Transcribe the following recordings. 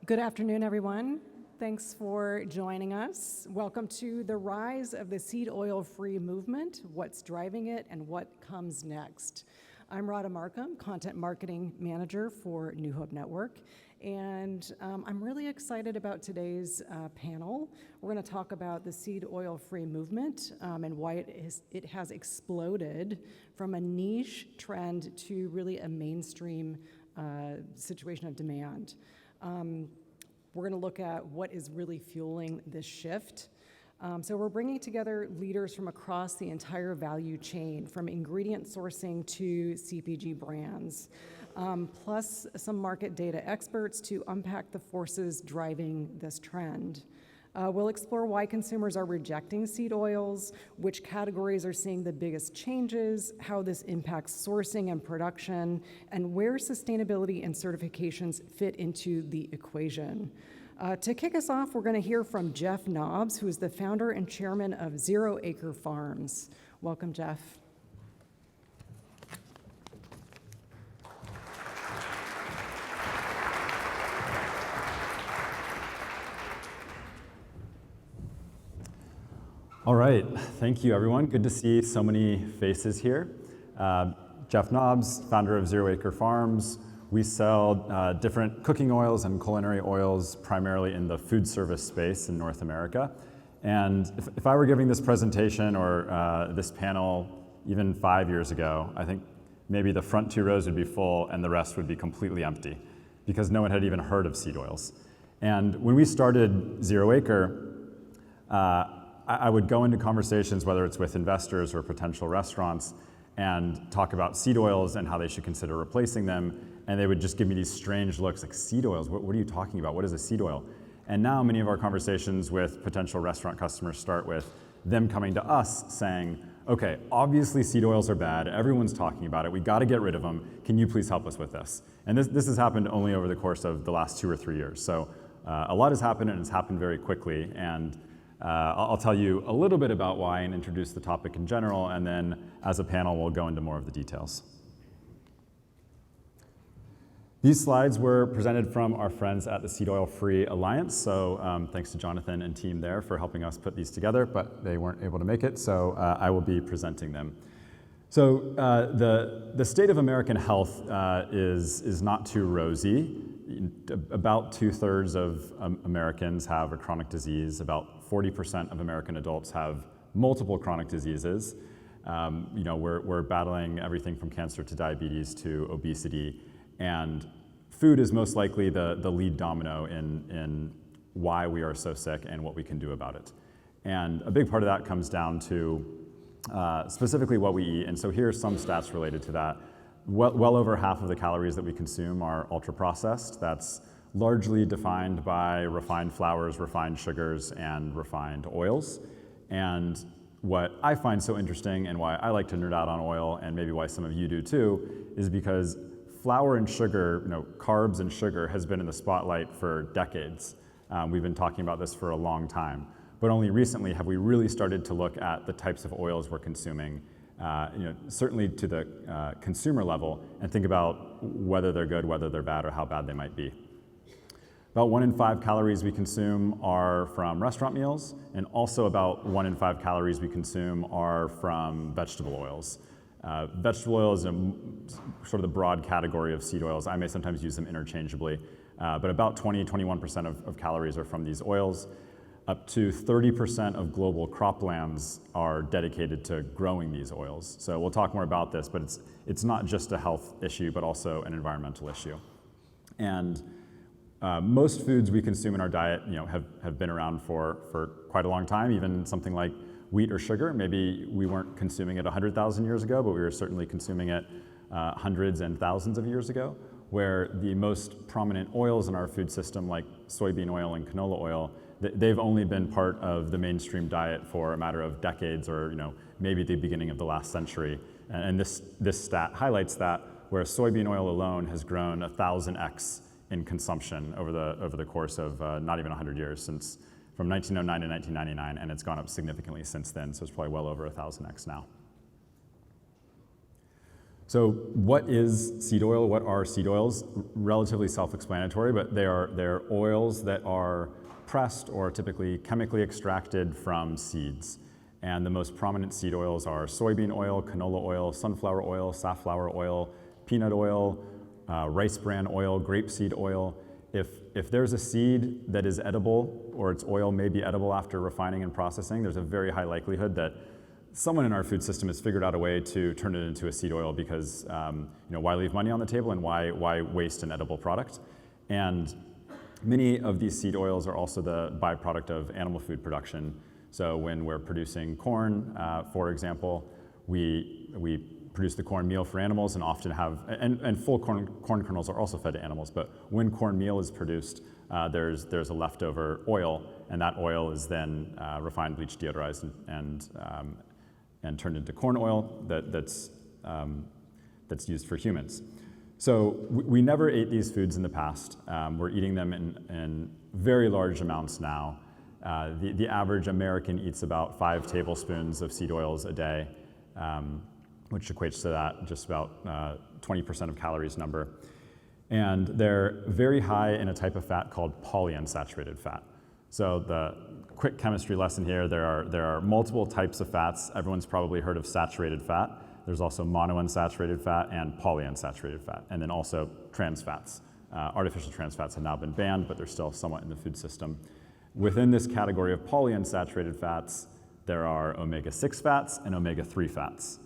Good afternoon, everyone. Thanks for joining us. Welcome to the rise of the seed oil-free movement, what's driving it, and what comes next. I'm Rhoda Markham, Content Marketing Manager for New Hope Network, and I'm really excited about today's panel. We're going to talk about the seed oil-free movement and why it has exploded from a niche trend to really a mainstream situation of demand. We're going to look at what is really fueling this shift. So we're bringing together leaders from across the entire value chain, from ingredient sourcing to CPG brands, plus some market data experts to unpack the forces driving this trend. We'll explore why consumers are rejecting seed oils, which categories are seeing the biggest changes, how this impacts sourcing and production, and where sustainability and certifications fit into the equation. To kick us off, we're going to hear from Jeff Nobbs, who is the founder and chairman of Zero Acre Farms. Welcome, Jeff. All right, thank you everyone. Good to see so many faces here. Jeff Nobbs, founder of Zero Acre Farms. We sell different cooking oils and culinary oils primarily in the food service space in North America. And if I were giving this presentation or this panel even 5 years ago, I think maybe the front 2 rows would be full and the rest would be completely empty because no one had even heard of seed oils. And when we started Zero Acre, I would go into conversations, whether it's with investors or potential restaurants, and talk about seed oils and how they should consider replacing them. And they would just give me these strange looks like, seed oils, what are you talking about? What is a seed oil? And now many of our conversations with potential restaurant customers start with them coming to us saying, okay, obviously seed oils are bad. Everyone's talking about it. We got to get rid of them. Can you please help us with this? And this has happened only over the course of the last 2 or 3 years. So a lot has happened, and it's happened very quickly. And I'll tell you a little bit about why and introduce the topic in general, and then as a panel, we'll go into more of the details. These slides were presented from our friends at the Seed Oil Free Alliance, so thanks to Jonathan and team there for helping us put these together, but they weren't able to make it, so I will be presenting them. So the state of American health is not too rosy. About 2/3 of Americans have a chronic disease. About 40% of American adults have multiple chronic diseases. We're battling everything from cancer to diabetes to obesity, and food is most likely the lead domino in why we are so sick and what we can do about it. And a big part of that comes down to specifically what we eat. And so here are some stats related to that. Well over half of the calories that we consume are ultra-processed. That's largely defined by refined flours, refined sugars, and refined oils. And what I find so interesting and why I like to nerd out on oil, and maybe why some of you do too, is because flour and sugar, carbs and sugar, has been in the spotlight for decades. We've been talking about this for a long time. But only recently have we really started to look at the types of oils we're consuming, certainly to the consumer level, and think about whether they're good, whether they're bad, or how bad they might be. About 1 in 5 calories we consume are from restaurant meals, and also about 1 in 5 calories we consume are from vegetable oils. Vegetable oil is sort of the broad category of seed oils. I may sometimes use them interchangeably, but about 20–21% of calories are from these oils. Up to 30% of global croplands are dedicated to growing these oils. So we'll talk more about this, but it's not just a health issue, but also an environmental issue. And most foods we consume in our diet, have been around for quite a long time. Even something like wheat or sugar, maybe we weren't consuming it 100,000 years ago, but we were certainly consuming it hundreds and thousands of years ago, where the most prominent oils in our food system, like soybean oil and canola oil, they've only been part of the mainstream diet for a matter of decades, or maybe the beginning of the last century. And this stat highlights that, where soybean oil alone has grown 1,000x in consumption over the course of not even 100 years, since from 1909 to 1999, and it's gone up significantly since then. So it's probably well over 1,000x now. So what is seed oil? What are seed oils? Relatively self-explanatory, but they're oils that are pressed or typically chemically extracted from seeds. And the most prominent seed oils are soybean oil, canola oil, sunflower oil, safflower oil, peanut oil, rice bran oil, grapeseed oil. If there's a seed that is edible or its oil may be edible after refining and processing, there's a very high likelihood that someone in our food system has figured out a way to turn it into a seed oil because why leave money on the table and why waste an edible product? And many of these seed oils are also the byproduct of animal food production. So when we're producing corn, for example, we produce the corn meal for animals and often have, and full corn kernels are also fed to animals, but when corn meal is produced, there's a leftover oil, and that oil is then refined, bleached, deodorized, and turned into corn oil that's used for humans. So we never ate these foods in the past. We're eating them in very large amounts now. The average American eats about 5 tablespoons of seed oils a day, which equates to that just about 20% of calories number. And they're very high in a type of fat called polyunsaturated fat. So the quick chemistry lesson here, there are multiple types of fats. Everyone's probably heard of saturated fat. There's also monounsaturated fat and polyunsaturated fat, and then also trans fats. Artificial trans fats have now been banned, but they're still somewhat in the food system. Within this category of polyunsaturated fats, there are omega-6 fats and omega-3 fats.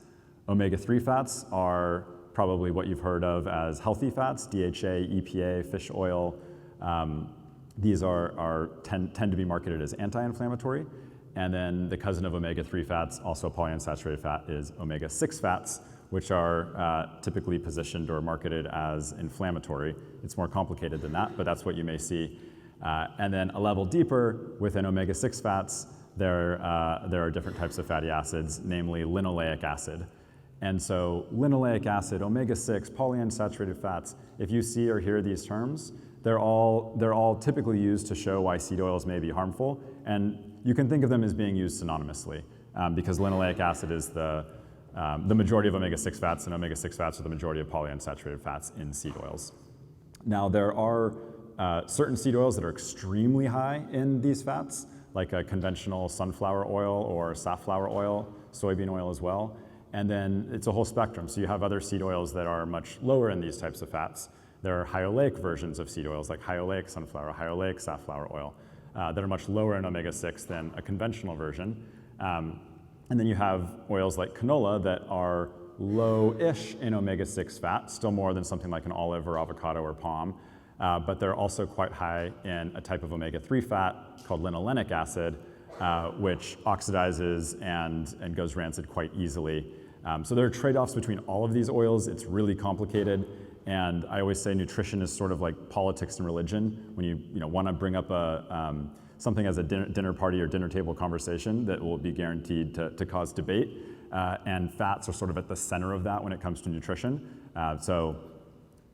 Omega-3 fats are probably what you've heard of as healthy fats, DHA, EPA, fish oil. These tend to be marketed as anti-inflammatory. And then the cousin of omega-3 fats, also polyunsaturated fat, is omega-6 fats, which are typically positioned or marketed as inflammatory. It's more complicated than that, but that's what you may see. And then a level deeper within omega-6 fats, there are different types of fatty acids, namely linoleic acid. And so linoleic acid, omega-6, polyunsaturated fats, if you see or hear these terms, they're all typically used to show why seed oils may be harmful. And you can think of them as being used synonymously because linoleic acid is the majority of omega-6 fats, and omega-6 fats are the majority of polyunsaturated fats in seed oils. Now, there are certain seed oils that are extremely high in these fats, like a conventional sunflower oil or safflower oil, soybean oil as well. And then it's a whole spectrum. So you have other seed oils that are much lower in these types of fats. There are hyoleic versions of seed oils, like hyoleic sunflower, hyoleic safflower oil, that are much lower in omega-6 than a conventional version. And then you have oils like canola that are low-ish in omega-6 fat, still more than something like an olive or avocado or palm, but they're also quite high in a type of omega-3 fat called linolenic acid, which oxidizes and goes rancid quite easily. So there are trade-offs between all of these oils. It's really complicated. And I always say nutrition is sort of like politics and religion. When you want to bring up something as a dinner party or dinner table conversation that will be guaranteed to cause debate. And fats are sort of at the center of that when it comes to nutrition. So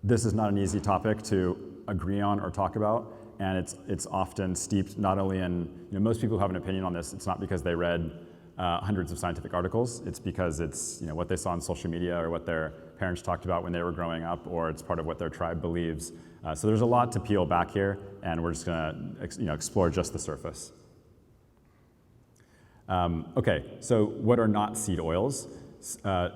this is not an easy topic to agree on or talk about. And it's often steeped not only in, most people who have an opinion on this, it's not because they read hundreds of scientific articles. It's because it's what they saw on social media or what their parents talked about when they were growing up, or it's part of what their tribe believes. So there's a lot to peel back here, and we're just going to explore just the surface. Okay, so what are not seed oils?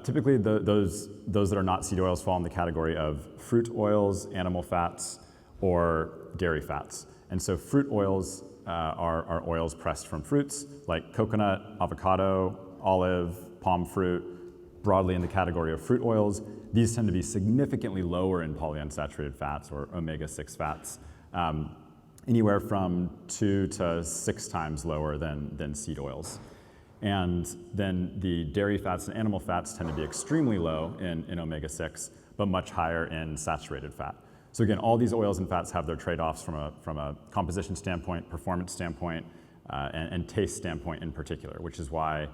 Typically, those that are not seed oils fall in the category of fruit oils, animal fats, or dairy fats. And so fruit oils are oils pressed from fruits like coconut, avocado, olive, palm fruit, broadly in the category of fruit oils. These tend to be significantly lower in polyunsaturated fats or omega-6 fats, anywhere from 2 to 6 times lower than seed oils. And then the dairy fats and animal fats tend to be extremely low in omega-6, but much higher in saturated fat. So again, all these oils and fats have their trade-offs from a composition standpoint, performance standpoint, and taste standpoint in particular, which is why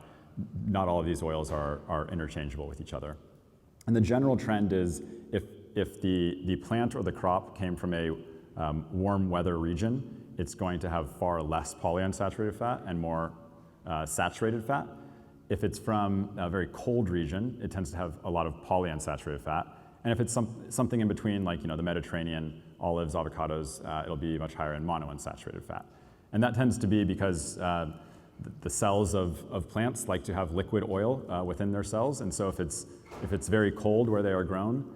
not all of these oils are interchangeable with each other. And the general trend is if the plant or the crop came from a warm weather region, it's going to have far less polyunsaturated fat and more saturated fat. If it's from a very cold region, it tends to have a lot of polyunsaturated fat. And if it's something in between, like the Mediterranean, olives, avocados, it'll be much higher in monounsaturated fat. And that tends to be because the cells of plants like to have liquid oil within their cells. And so if it's very cold where they are grown,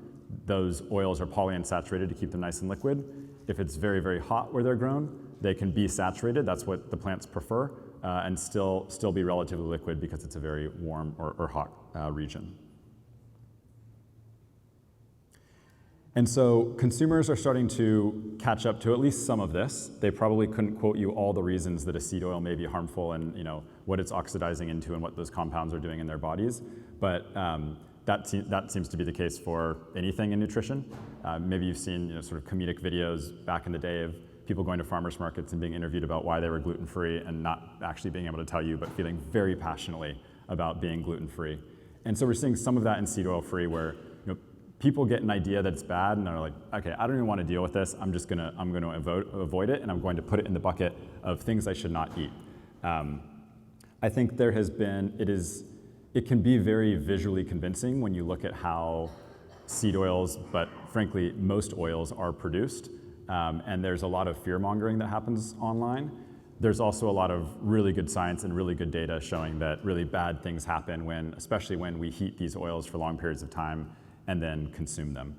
those oils are polyunsaturated to keep them nice and liquid. If it's very, very hot where they're grown, they can be saturated. That's what the plants prefer, and still be relatively liquid because it's a very warm or hot region. And so consumers are starting to catch up to at least some of this. They probably couldn't quote you all the reasons that a seed oil may be harmful and what it's oxidizing into and what those compounds are doing in their bodies. But that seems to be the case for anything in nutrition. Maybe you've seen sort of comedic videos back in the day of people going to farmers markets and being interviewed about why they were gluten-free and not actually being able to tell you, but feeling very passionately about being gluten-free. And so we're seeing some of that in seed oil-free where people get an idea that it's bad and they're like, okay, I don't even want to deal with this. I'm going to avoid it, and I'm going to put it in the bucket of things I should not eat. I think there has been, it can be very visually convincing when you look at how seed oils, but frankly, most oils are produced. And there's a lot of fear-mongering that happens online. There's also a lot of really good science and really good data showing that really bad things happen especially when we heat these oils for long periods of time and then consume them.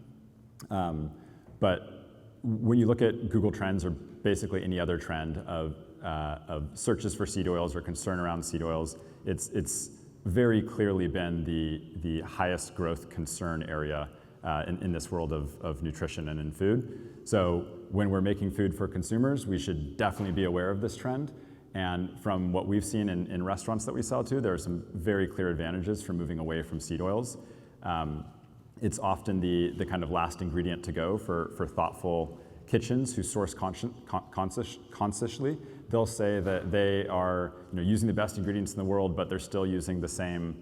But when you look at Google Trends or basically any other trend of searches for seed oils or concern around seed oils, it's very clearly been the highest growth concern area in this world of nutrition and in food. So when we're making food for consumers, we should definitely be aware of this trend. And from what we've seen in restaurants that we sell to, there are some very clear advantages for moving away from seed oils. It's often the kind of last ingredient to go for thoughtful kitchens who source consciously. They'll say that they are using the best ingredients in the world, but they're still using the same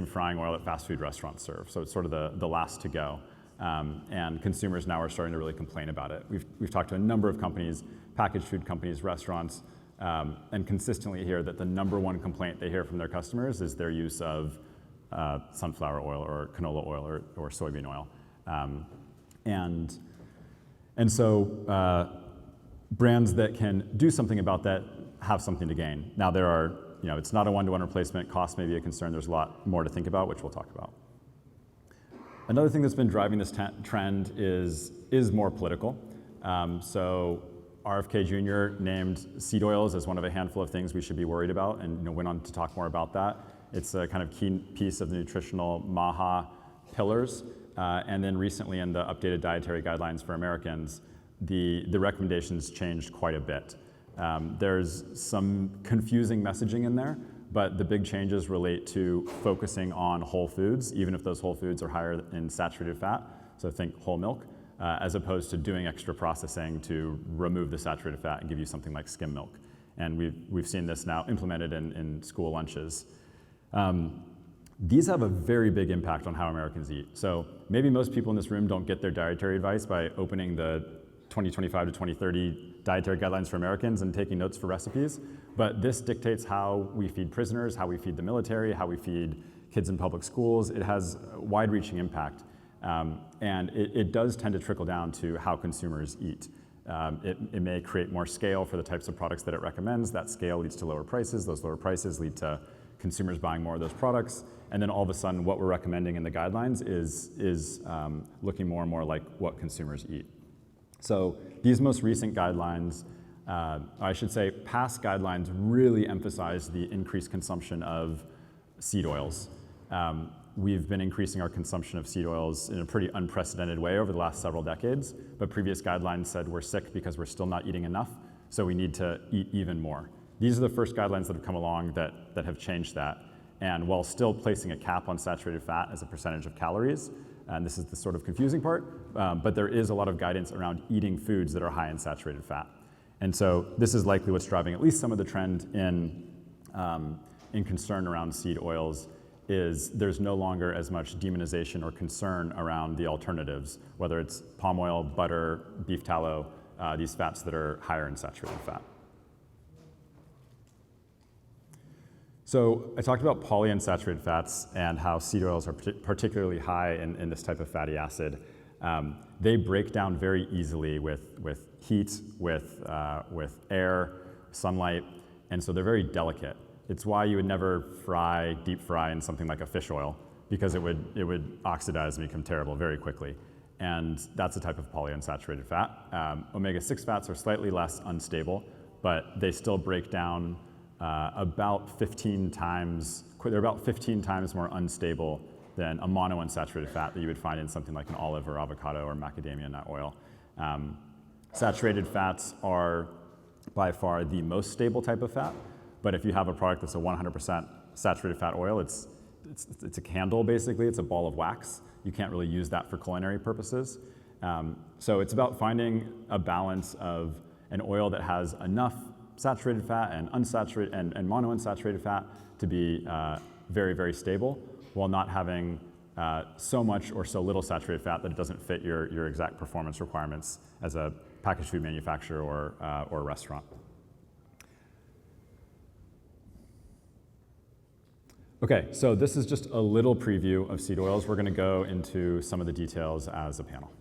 frying oil that fast food restaurants serve. So it's sort of the last to go. And consumers now are starting to really complain about it. We've talked to a number of companies, packaged food companies, restaurants, and consistently hear that the number one complaint they hear from their customers is their use of sunflower oil or canola oil or soybean oil. And so brands that can do something about that have something to gain. Now there are, it's not a one-to-one replacement. Cost may be a concern. There's a lot more to think about, which we'll talk about. Another thing that's been driving this trend is more political. So RFK Jr. named seed oils as one of a handful of things we should be worried about, and went on to talk more about that. It's a kind of key piece of the nutritional MAHA pillars. And then recently in the updated dietary guidelines for Americans, the recommendations changed quite a bit. There's some confusing messaging in there, but the big changes relate to focusing on whole foods, even if those whole foods are higher in saturated fat, so think whole milk, as opposed to doing extra processing to remove the saturated fat and give you something like skim milk. And we've seen this now implemented in school lunches. These have a very big impact on how Americans eat. So maybe most people in this room don't get their dietary advice by opening the 2025 to 2030 dietary guidelines for Americans and taking notes for recipes, but this dictates how we feed prisoners, how we feed the military, how we feed kids in public schools. It has a wide-reaching impact, and it does tend to trickle down to how consumers eat. It may create more scale for the types of products that it recommends. That scale leads to lower prices. Those lower prices lead to consumers buying more of those products, and then all of a sudden what we're recommending in the guidelines is looking more and more like what consumers eat. So these most recent guidelines, I should say past guidelines, really emphasize the increased consumption of seed oils. We've been increasing our consumption of seed oils in a pretty unprecedented way over the last several decades, but previous guidelines said we're sick because we're still not eating enough, so we need to eat even more. These are the first guidelines that have come along that have changed that. And while still placing a cap on saturated fat as a percentage of calories, and this is the sort of confusing part, but there is a lot of guidance around eating foods that are high in saturated fat. And so this is likely what's driving at least some of the trend in concern around seed oils is there's no longer as much demonization or concern around the alternatives, whether it's palm oil, butter, beef tallow, these fats that are higher in saturated fat. So I talked about polyunsaturated fats and how seed oils are particularly high in this type of fatty acid. They break down very easily with heat, with air, sunlight, and so they're very delicate. It's why you would never deep fry in something like a fish oil, because it would oxidize and become terrible very quickly. And that's a type of polyunsaturated fat. Omega-6 fats are slightly less unstable, but they still break down about 15 times, they're about 15 times more unstable than a monounsaturated fat that you would find in something like an olive or avocado or macadamia nut oil. Saturated fats are by far the most stable type of fat, but if you have a product that's a 100% saturated fat oil, it's a candle basically, it's a ball of wax. You can't really use that for culinary purposes. So it's about finding a balance of an oil that has enough saturated fat and unsaturated and monounsaturated fat to be very, very stable, while not having so much or so little saturated fat that it doesn't fit your exact performance requirements as a packaged food manufacturer or a restaurant. Okay, so this is just a little preview of seed oils. We're going to go into some of the details as a panel.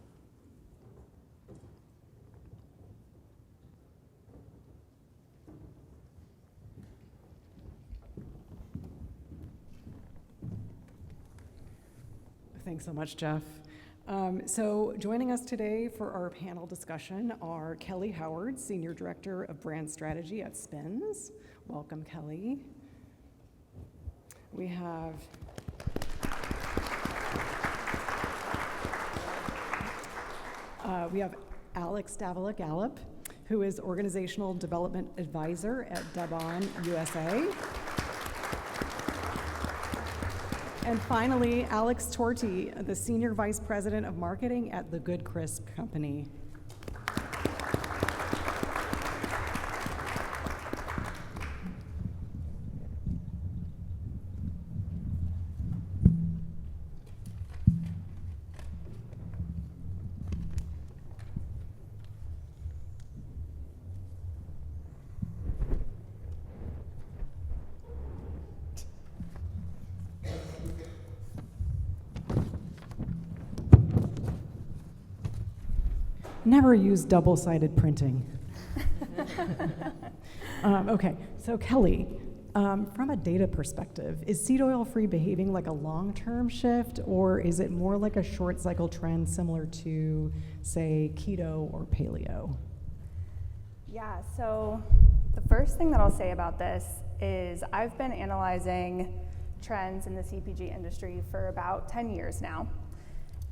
Thanks so much, Jeff. So joining us today for our panel discussion are Kelly Howard, Senior Director of Brand Strategy at Spins. Welcome, Kelly. We have Alex Davila-Gallup, who is Organizational Development Advisor at Devon USA. And finally, Alex Torti, the Senior Vice President of Marketing at the Good Crisp Company. Never use double-sided printing. Okay, so Kelly, from a data perspective, is seed oil free behaving like a long-term shift, or is it more like a short cycle trend similar to, say, keto or paleo? Yeah, so the first thing that I'll say about this is I've been analyzing trends in the CPG industry for about 10 years now.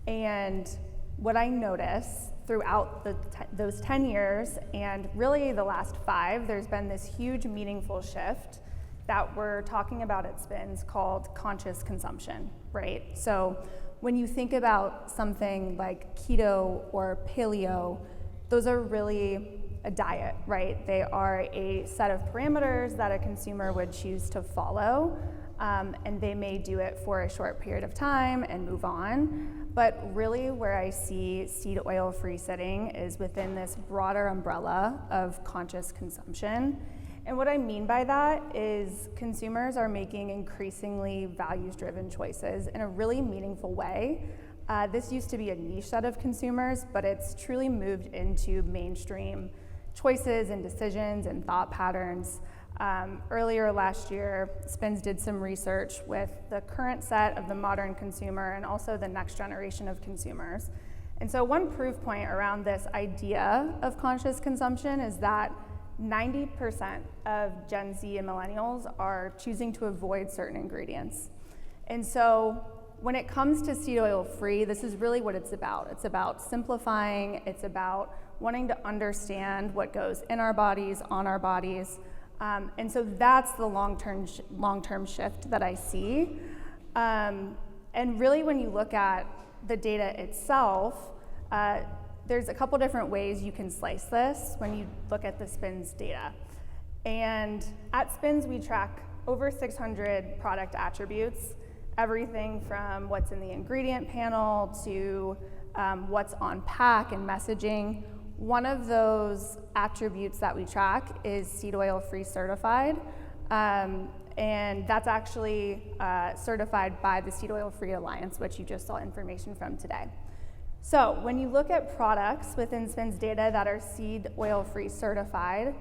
And what I notice throughout those 10 years, and really the last 5, there's been this huge meaningful shift that we're talking about at Spins called conscious consumption, right? So when you think about something like keto or paleo, those are really a diet, right? They are a set of parameters that a consumer would choose to follow, and they may do it for a short period of time and move on. But really where I see seed oil free sitting is within this broader umbrella of conscious consumption. And what I mean by that is consumers are making increasingly values-driven choices in a really meaningful way. This used to be a niche set of consumers, but it's truly moved into mainstream choices and decisions and thought patterns. Earlier last year, Spins did some research with the current set of the modern consumer and also the next generation of consumers. And so one proof point around this idea of conscious consumption is that 90% of Gen Z and millennials are choosing to avoid certain ingredients. And so when it comes to seed oil free, this is really what it's about. It's about simplifying, it's about wanting to understand what goes in our bodies, on our bodies. And so that's the long-term shift that I see. And really when you look at the data itself, there's a couple different ways you can slice this when you look at the Spins data. And at Spins, we track over 600 product attributes, everything from what's in the ingredient panel to what's on pack and messaging. One of those attributes that we track is seed oil free certified. And And that's actually certified by the Seed Oil Free Alliance, which you just saw information from today. So when you look at products within SPIN's data that are seed oil free certified,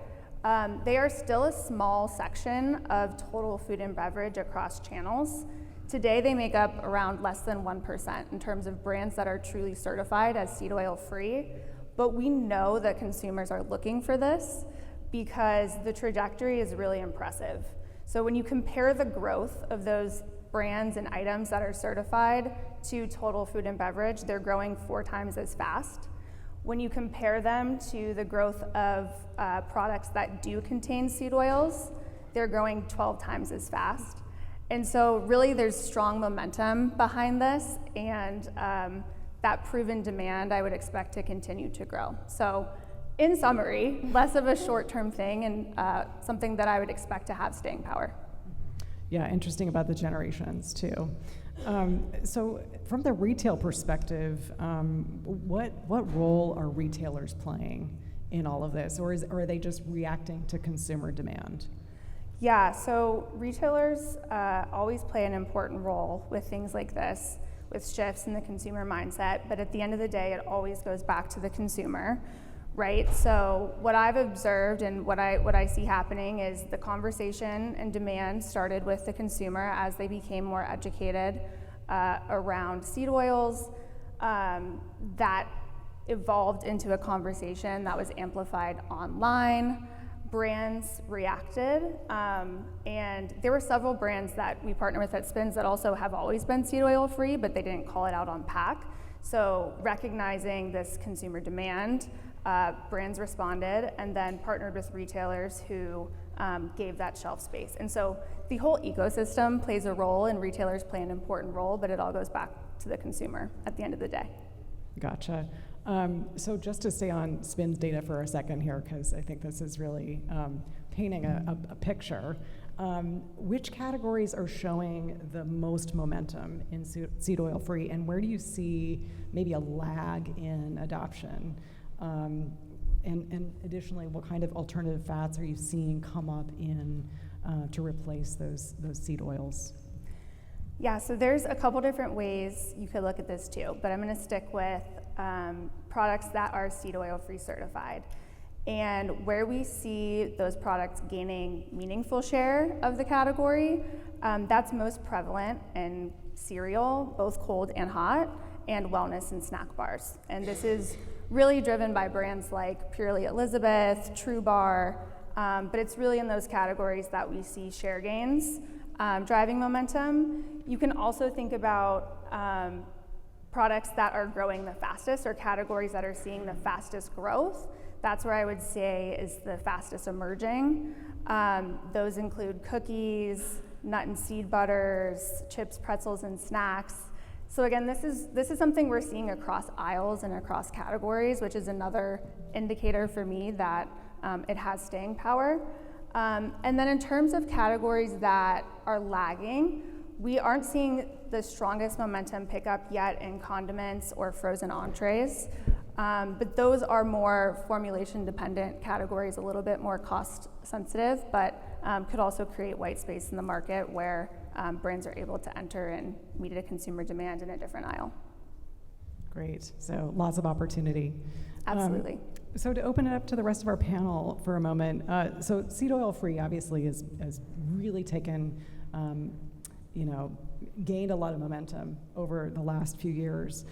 they are still a small section of total food and beverage across channels. Today they make up around less than 1% in terms of brands that are truly certified as seed oil free, but we know that consumers are looking for this because the trajectory is really impressive. So when you compare the growth of those brands and items that are certified to total food and beverage, they're growing 4 times as fast. When you compare them to the growth of products that do contain seed oils, they're growing 12 times as fast. And so really there's strong momentum behind this, and that proven demand I would expect to continue to grow. So in summary, less of a short-term thing and something that I would expect to have staying power. Yeah, interesting about the generations too. So from the retail perspective, what role are retailers playing in all of this, or are they just reacting to consumer demand? Yeah, so retailers always play an important role with things like this, with shifts in the consumer mindset, but at the end of the day, it always goes back to the consumer, right? So what I've observed and what I see happening is the conversation and demand started with the consumer as they became more educated around seed oils. That evolved into a conversation that was amplified online. Brands reacted, and there were several brands that we partner with at SPINS that also have always been seed oil free, but they didn't call it out on pack. So recognizing this consumer demand, brands responded and then partnered with retailers who gave that shelf space. And so the whole ecosystem plays a role, and retailers play an important role, but it all goes back to the consumer at the end of the day. Gotcha. So just to stay on SPIN's data for a second here, because I think this is really painting a picture. Which categories are showing the most momentum in seed oil free, and where do you see maybe a lag in adoption? And additionally, what kind of alternative fats are you seeing come up in to replace those seed oils? Yeah, so there's a couple different ways you could look at this too, but I'm going to stick with products that are seed oil free certified. And where we see those products gaining meaningful share of the category, that's most prevalent in cereal, both cold and hot, and wellness and snack bars. And this is really driven by brands like Purely Elizabeth, True Bar, but it's really in those categories that we see share gains driving momentum. You can also think about products that are growing the fastest, or categories that are seeing the fastest growth. That's where I would say is the fastest emerging. Those include cookies, nut and seed butters, chips, pretzels, and snacks. So again, this is something we're seeing across aisles and across categories, which is another indicator for me that it has staying power. And then in terms of categories that are lagging, we aren't seeing the strongest momentum pick up yet in condiments or frozen entrees, but those are more formulation dependent categories, a little bit more cost sensitive, but could also create white space in the market where brands are able to enter and meet a consumer demand in a different aisle. Great, so lots of opportunity. Absolutely. So to open it up to the rest of our panel for a moment, so seed oil free obviously has really taken, gained a lot of momentum over the last few years.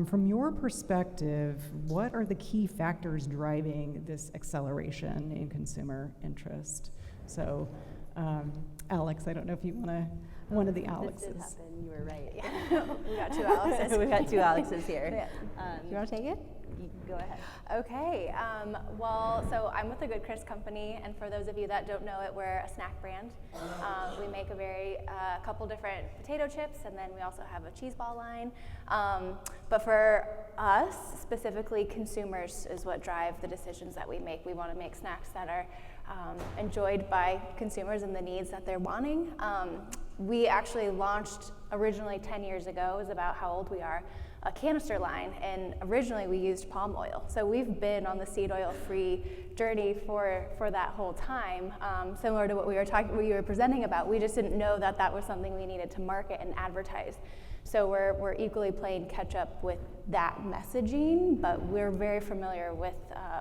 From your perspective, what are the key factors driving this acceleration in consumer interest? So, Alex, I don't know if you want to, one of the Alexes. This did happen, you were right. Yeah. We got two Alexes. We've got two Alexes here. You want to take it? Go ahead. Okay, well, so I'm with the Good Chris company, and for those of you that don't know it, we're a snack brand. We make a couple different potato chips, and then we also have a cheese ball line. But for us, specifically consumers is what drive the decisions that we make. We want to make snacks that are enjoyed by consumers and the needs that they're wanting. We actually launched originally 10 years ago, is about how old we are. a canister line, and originally we used palm oil. So we've been on the seed oil free journey for that whole time. Similar to what we were presenting about, we just didn't know that that was something we needed to market and advertise. So we're equally playing catch up with that messaging, but we're very familiar with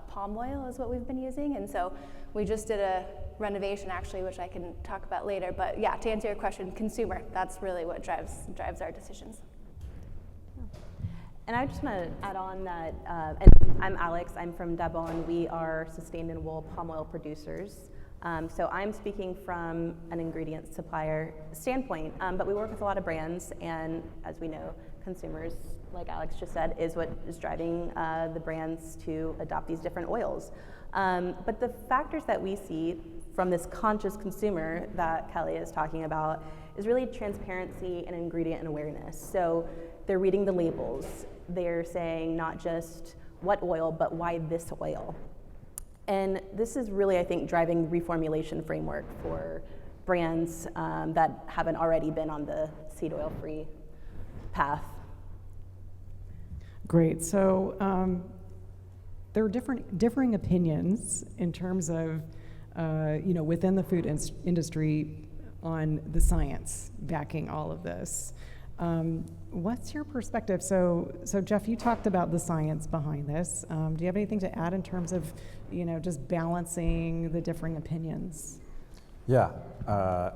palm oil is what we've been using, and so we just did a renovation actually, which I can talk about later. But yeah, to answer your question, consumer, that's really what drives our decisions. And I just want to add on that, and I'm Alex, I'm from Devon. We are sustainable palm oil producers. So I'm speaking from an ingredient supplier standpoint, but we work with a lot of brands, and as we know, consumers, like Alex just said, is what is driving the brands to adopt these different oils. But the factors that we see from this conscious consumer that Kelly is talking about is really transparency and ingredient and awareness. So they're reading the labels. They're saying not just what oil, but why this oil. And this is really, I think, driving reformulation framework for brands that haven't already been on the seed oil free path. Great. So there are differing opinions in terms of, within the food industry on the science backing all of this. What's your perspective? So Jeff, you talked about the science behind this. Do you have anything to add in terms of, just balancing the differing opinions? Yeah, a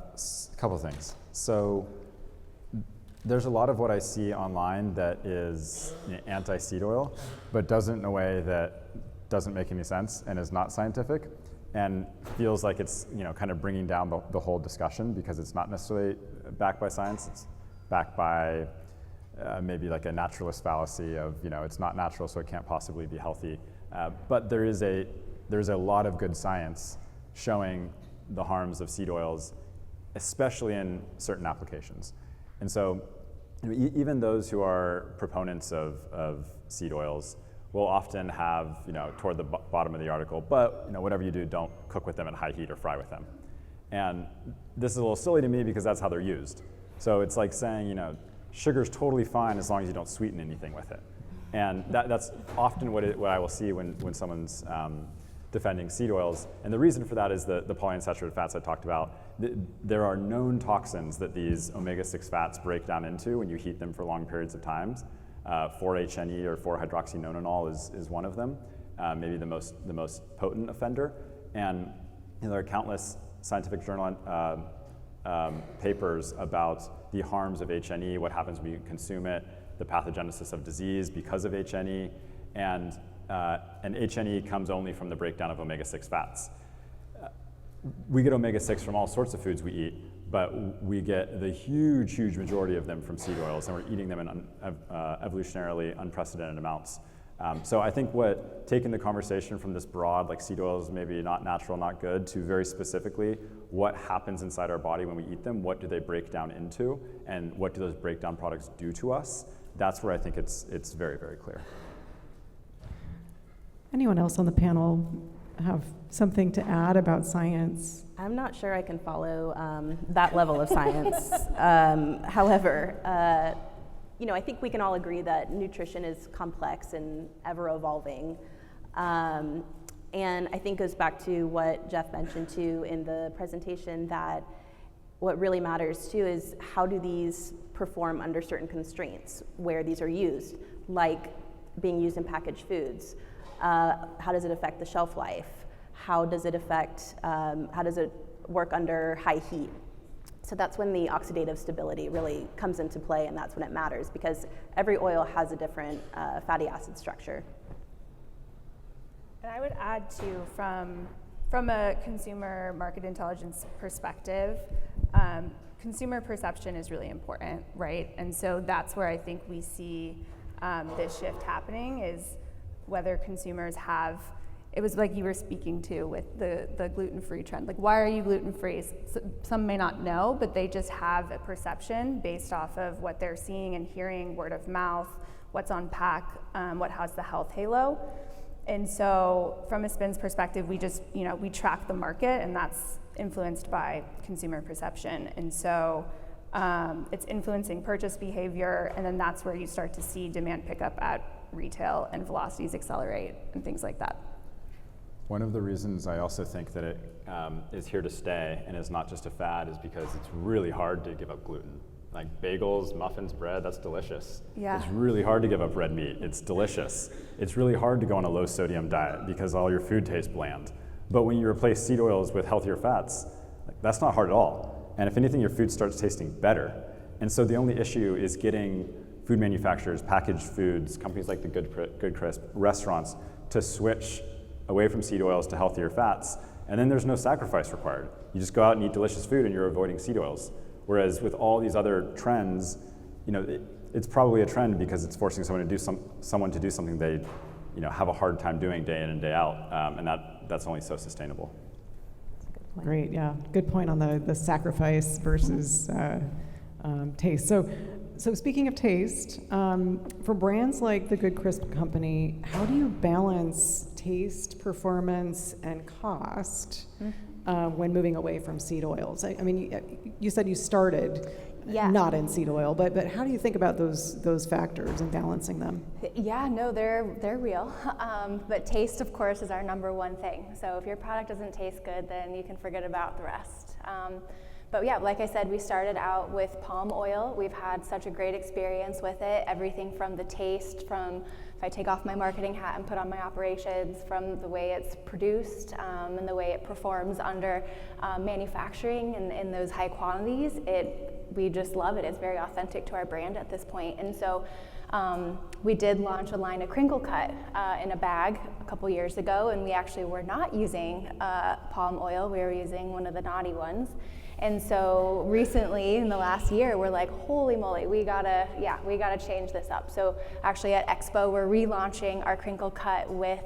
couple things. So there's a lot of what I see online that is anti-seed oil, but doesn't in a way that doesn't make any sense and is not scientific, and feels like it's kind of bringing down the whole discussion because it's not necessarily backed by science. It's backed by maybe like a naturalist fallacy of it's not natural, so it can't possibly be healthy. But there's a lot of good science showing the harms of seed oils, especially in certain applications. And so even those who are proponents of seed oils will often have, toward the bottom of the article, but whatever you do, don't cook with them at high heat or fry with them. And this is a little silly to me because that's how they're used. So it's like saying, sugar's totally fine as long as you don't sweeten anything with it. And that's often what I will see when someone's defending seed oils. And the reason for that is the polyunsaturated fats I talked about. There are known toxins that these omega-6 fats break down into when you heat them for long periods of time. 4-HNE or 4-hydroxynonenal is one of them, maybe the most potent offender. And there are countless scientific journal papers about the harms of HNE, what happens when you consume it, the pathogenesis of disease because of HNE, and HNE comes only from the breakdown of omega-6 fats. We get omega-6 from all sorts of foods we eat, but we get the huge majority of them from seed oils, and we're eating them in evolutionarily unprecedented amounts. So I think taking the conversation from this broad, like seed oils maybe not natural, not good, to very specifically what happens inside our body when we eat them, what do they break down into, and what do those breakdown products do to us, that's where I think it's very, very clear. Anyone else on the panel have something to add about science? I'm not sure I can follow that level of science. However, I think we can all agree that nutrition is complex and ever evolving. And I think goes back to what Jeff mentioned too in the presentation, that what really matters too is how do these perform under certain constraints where these are used, like being used in packaged foods. How does it affect the shelf life? How does it work under high heat? So that's when the oxidative stability really comes into play, and that's when it matters, because every oil has a different fatty acid structure. And I would add too, from a consumer market intelligence perspective, consumer perception is really important, right? And so that's where I think we see this shift happening, is whether consumers have, it was like you were speaking to with the gluten-free trend. Like, why are you gluten-free? Some may not know, but they just have a perception based off of what they're seeing and hearing, word of mouth, what's on pack, what has the health halo. And so from a SPIN's perspective, we just, we track the market, and that's influenced by consumer perception. And so It's influencing purchase behavior, and then that's where you start to see demand pick up at retail and velocities accelerate and things like that. One of the reasons I also think that it is here to stay and is not just a fad is because it's really hard to give up gluten. Like bagels, muffins, bread, that's delicious. Yeah. It's really hard to give up red meat. It's delicious. It's really hard to go on a low sodium diet because all your food tastes bland. But when you replace seed oils with healthier fats, that's not hard at all. And if anything, your food starts tasting better. And so the only issue is getting food manufacturers, packaged foods, companies like the Good Crisp, restaurants to switch away from seed oils to healthier fats. And then there's no sacrifice required. You just go out and eat delicious food and you're avoiding seed oils. Whereas with all these other trends, it's probably a trend because it's forcing someone to do something they, have a hard time doing day in and day out, and that's only so sustainable. Great, yeah, good point on the sacrifice versus taste. So speaking of taste, for brands like the Good Crisp Company, how do you balance taste, performance, and cost when moving away from seed oils? I mean, you said you started not in seed oil, but how do you think about those factors and balancing them? Yeah, no, they're real. But taste, of course, is our number one thing. So if your product doesn't taste good, then you can forget about the rest. But yeah, like I said, we started out with palm oil. We've had such a great experience with it. Everything from the taste, from if I take off my marketing hat and put on my operations, from the way it's produced and the way it performs under manufacturing and in those high quantities, we just love it. It's very authentic to our brand at this point. And so we did launch a line of crinkle cut in a bag a couple years ago, and we actually were not using palm oil. We were using one of the naughty ones. And so recently, in the last year, we're like, holy moly, we gotta change this up. So actually at Expo, we're relaunching our crinkle cut with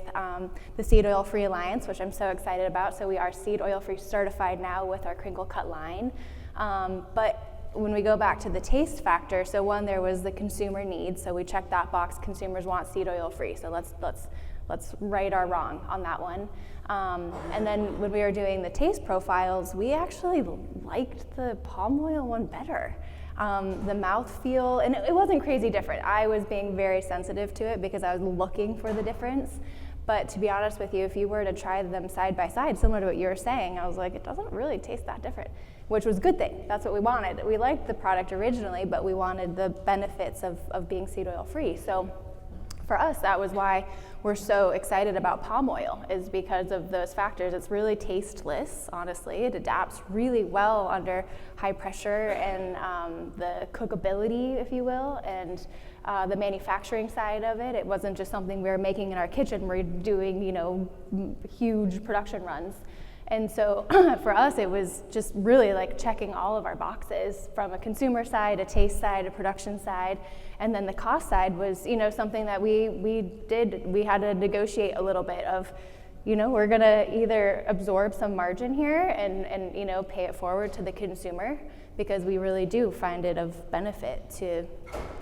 the Seed Oil Free Alliance, which I'm so excited about. So we are Seed Oil Free certified now with our crinkle cut line. But when we go back to the taste factor, so one, there was the consumer need. So we checked that box, consumers want seed oil free. So let's right our wrong on that one. And then when we were doing the taste profiles, we actually liked the palm oil one better. The mouthfeel, and it wasn't crazy different. I was being very sensitive to it because I was looking for the difference. But to be honest with you, if you were to try them side by side, similar to what you were saying, I was like, it doesn't really taste that different, which was a good thing. That's what we wanted. We liked the product originally, but we wanted the benefits of being seed oil free. So for us, that was why we're so excited about palm oil, is because of those factors. It's really tasteless, honestly. It adapts really well under high pressure and the cookability, if you will, and the manufacturing side of it. It wasn't just something we were making in our kitchen. We're doing, huge production runs. And so for us, it was just really like checking all of our boxes from a consumer side, a taste side, a production side. And then the cost side was, something that we had to negotiate a little bit of, we're gonna either absorb some margin here and pay it forward to the consumer, because we really do find it of benefit to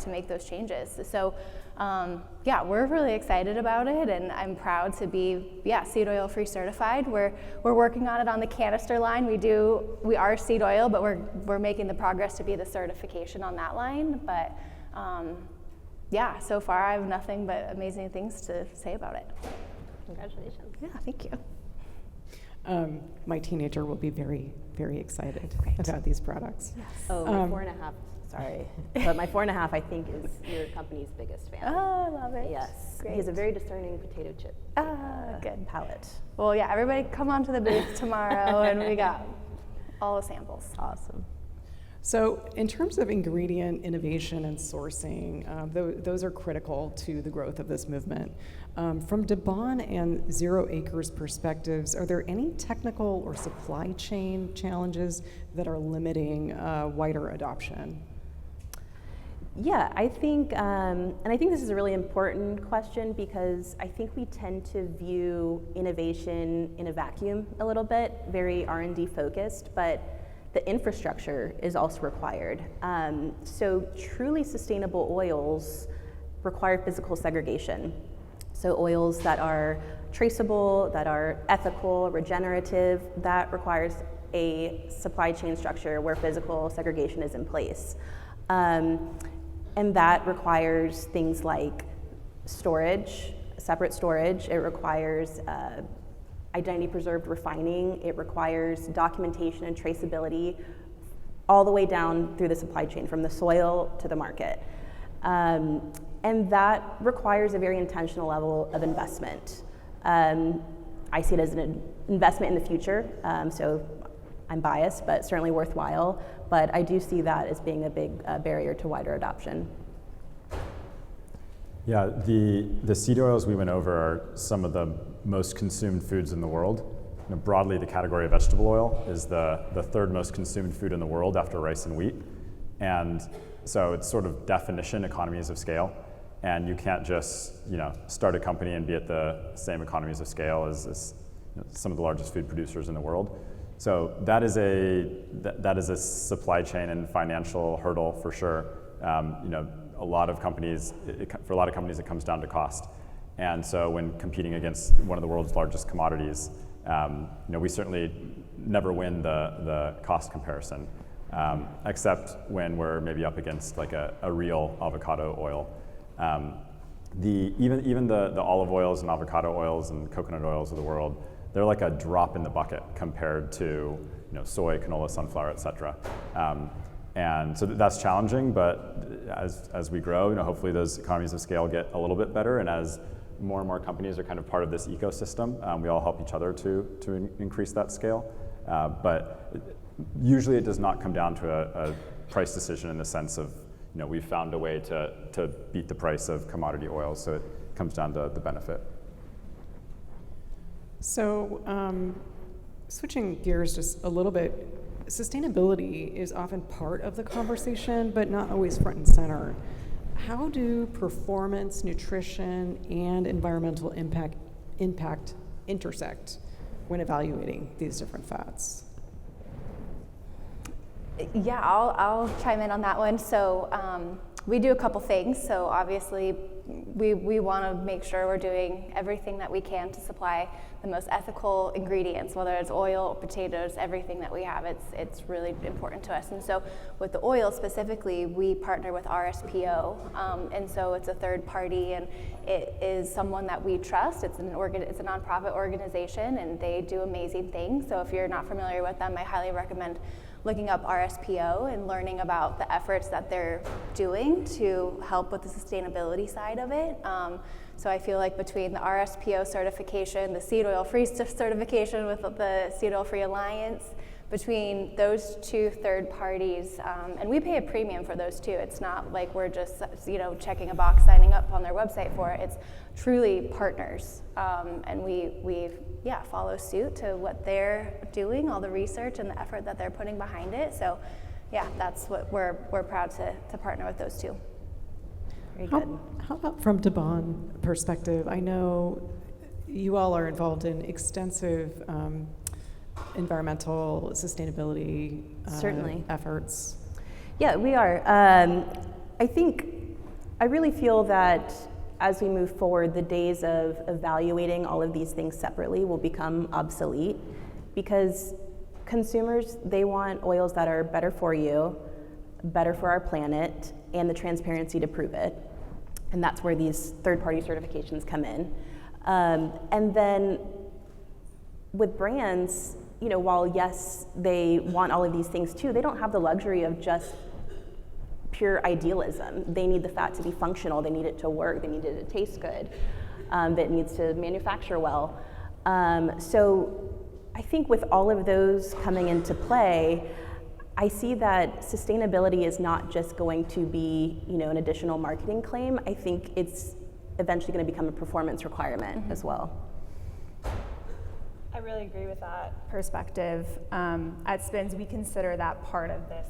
make those changes. So we're really excited about it, and I'm proud to be seed oil free certified. We're working on it on the canister line. We are seed oil, but we're making the progress to be the certification on that line. But so far I have nothing but amazing things to say about it. Congratulations. Yeah, thank you. My teenager will be very, very excited Great. about these products. Yes. Oh, my 4.5, sorry. But my 4.5, I think, is your company's biggest fan. Oh, I love it. Yes. Great. He has a very discerning potato chip Good. palate. Well, yeah, everybody come on to the booth tomorrow, and we got all the samples. Awesome. So in terms of ingredient innovation and sourcing, those are critical to the growth of this movement. From Debon and Zero Acres perspectives, are there any technical or supply chain challenges that are limiting wider adoption? Yeah, I think, and I think this is a really important question, because I think we tend to view innovation in a vacuum a little bit, very R&D focused, but the infrastructure is also required. So truly sustainable oils require physical segregation. So oils that are traceable, that are ethical, regenerative, that requires a supply chain structure where physical segregation is in place. And that requires things like storage, separate storage. It requires identity preserved refining. It requires documentation and traceability all the way down through the supply chain, from the soil to the market. And that requires a very intentional level of investment. I see it as an investment in the future, so I'm biased, but certainly worthwhile. But I do see that as being a big barrier to wider adoption. Yeah, the seed oils we went over are some of the most consumed foods in the world. Broadly, the category of vegetable oil is the third most consumed food in the world after rice and wheat. And so it's sort of definition economies of scale. And you can't just start a company and be at the same economies of scale as some of the largest food producers in the world. So that is a supply chain and financial hurdle for sure. For a lot of companies, it comes down to cost. And so when competing against one of the world's largest commodities, we certainly never win the cost comparison, except when we're maybe up against like a real avocado oil. Even the olive oils and avocado oils and coconut oils of the world, they're like a drop in the bucket compared to soy, canola, sunflower, et cetera. And so that's challenging, but as we grow, hopefully those economies of scale get a little bit better, and as more and more companies are kind of part of this ecosystem, we all help each other to increase that scale. But usually it does not come down to a price decision in the sense of we've found a way to beat the price of commodity oils, so it comes down to the benefit. So switching gears just a little bit, sustainability is often part of the conversation, but not always front and center. How do performance, nutrition, and environmental impact intersect when evaluating these different fats? Yeah, I'll chime in on that one. So we do a couple things. So obviously we want to make sure we're doing everything that we can to supply the most ethical ingredients, whether it's oil or potatoes, everything that we have, it's really important to us. And so with the oil specifically, we partner with RSPO, and so it's a third party, and it is someone that we trust. It's a nonprofit organization, and they do amazing things. So if you're not familiar with them, I highly recommend looking up RSPO and learning about the efforts that they're doing to help with the sustainability side of it. So I feel like between the RSPO certification, the seed oil free certification with the Seed Oil Free Alliance, between those two third parties, and we pay a premium for those two. It's not like we're just checking a box, signing up on their website for it. It's truly partners, and we follow suit to what they're doing, all the research and the effort that they're putting behind it. So yeah, that's what we're proud to partner with those two. Very good. How about from Debon perspective? I know you all are involved in extensive environmental sustainability Certainly. efforts. Yeah, we are. I really feel that as we move forward, the days of evaluating all of these things separately will become obsolete, because consumers, they want oils that are better for you, better for our planet, and the transparency to prove it. And that's where these third-party certifications come in. And then with brands, while yes, they want all of these things too, they don't have the luxury of just pure idealism. They need the fat to be functional, they need it to work, they need it to taste good, that needs to manufacture well. So I think with all of those coming into play, I see that sustainability is not just going to be, an additional marketing claim. I think it's eventually going to become a performance requirement as well. I really agree with that perspective. At Spins, we consider that part of this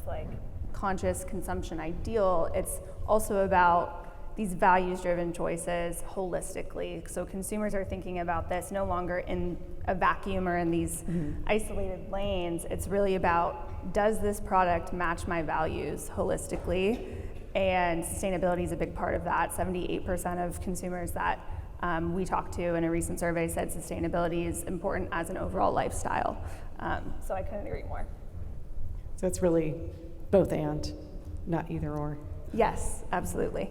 conscious consumption ideal. It's also about these values-driven choices holistically. So consumers are thinking about this no longer in a vacuum or in these isolated lanes. It's really about, does this product match my values holistically? And sustainability is a big part of that. 78% of consumers that we talked to in a recent survey said sustainability is important as an overall lifestyle. So I couldn't agree more. So it's really both and, not either or. Yes, absolutely.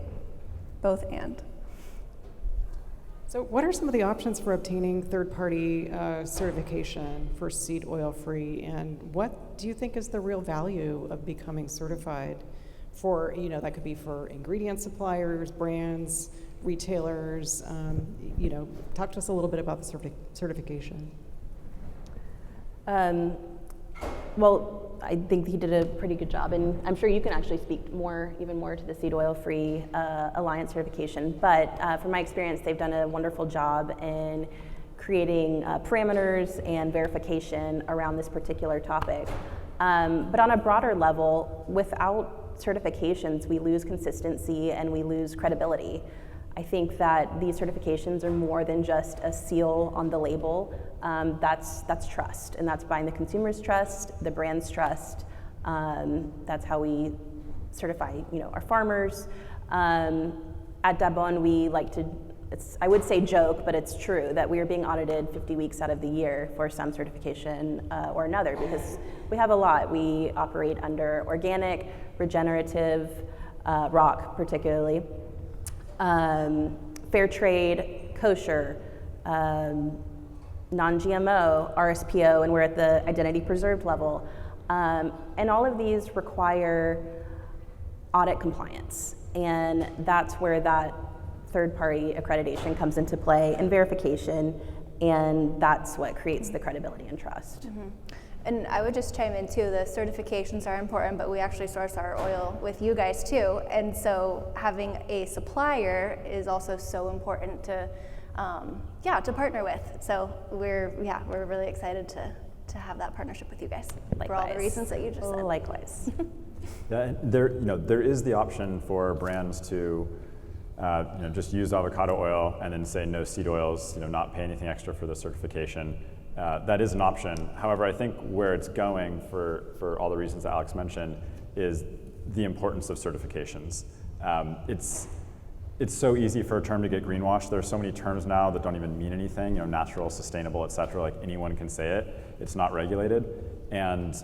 Both and. So what are some of the options for obtaining third-party certification for seed oil-free, and what do you think is the real value of becoming certified for, that could be for ingredient suppliers, brands, retailers, talk to us a little bit about the certification. Well, I think he did a pretty good job, and I'm sure you can actually speak even more to the Seed Oil Free Alliance certification. But from my experience, they've done a wonderful job in creating parameters and verification around this particular topic. But on a broader level, without certifications, we lose consistency and we lose credibility. I think that these certifications are more than just a seal on the label. That's trust, and that's buying the consumer's trust, the brand's trust. That's how we certify, our farmers. At Dabon, we like to, I would say joke, but it's true that we are being audited 50 weeks out of the year for some certification or another, because we have a lot. We operate under organic, regenerative, rock particularly, fair trade, kosher, non-GMO, RSPO, and we're at the identity preserved level. And all of these require audit compliance. And that's where that third-party accreditation comes into play and verification, and that's what creates the credibility and trust. Mm-hmm. And I would just chime in too, the certifications are important, but we actually source our oil with you guys too. And so having a supplier is also so important to partner with. So we're really excited to have that partnership with you guys. Likewise. For all the reasons that you just said. Likewise. Yeah, there is the option for brands to just use avocado oil and then say no seed oils, not pay anything extra for the certification. That is an option. However, I think where it's going for all the reasons that Alex mentioned is the importance of certifications. It's so easy for a term to get greenwashed. There are so many terms now that don't even mean anything, natural, sustainable, et cetera. Like anyone can say it. It's not regulated. And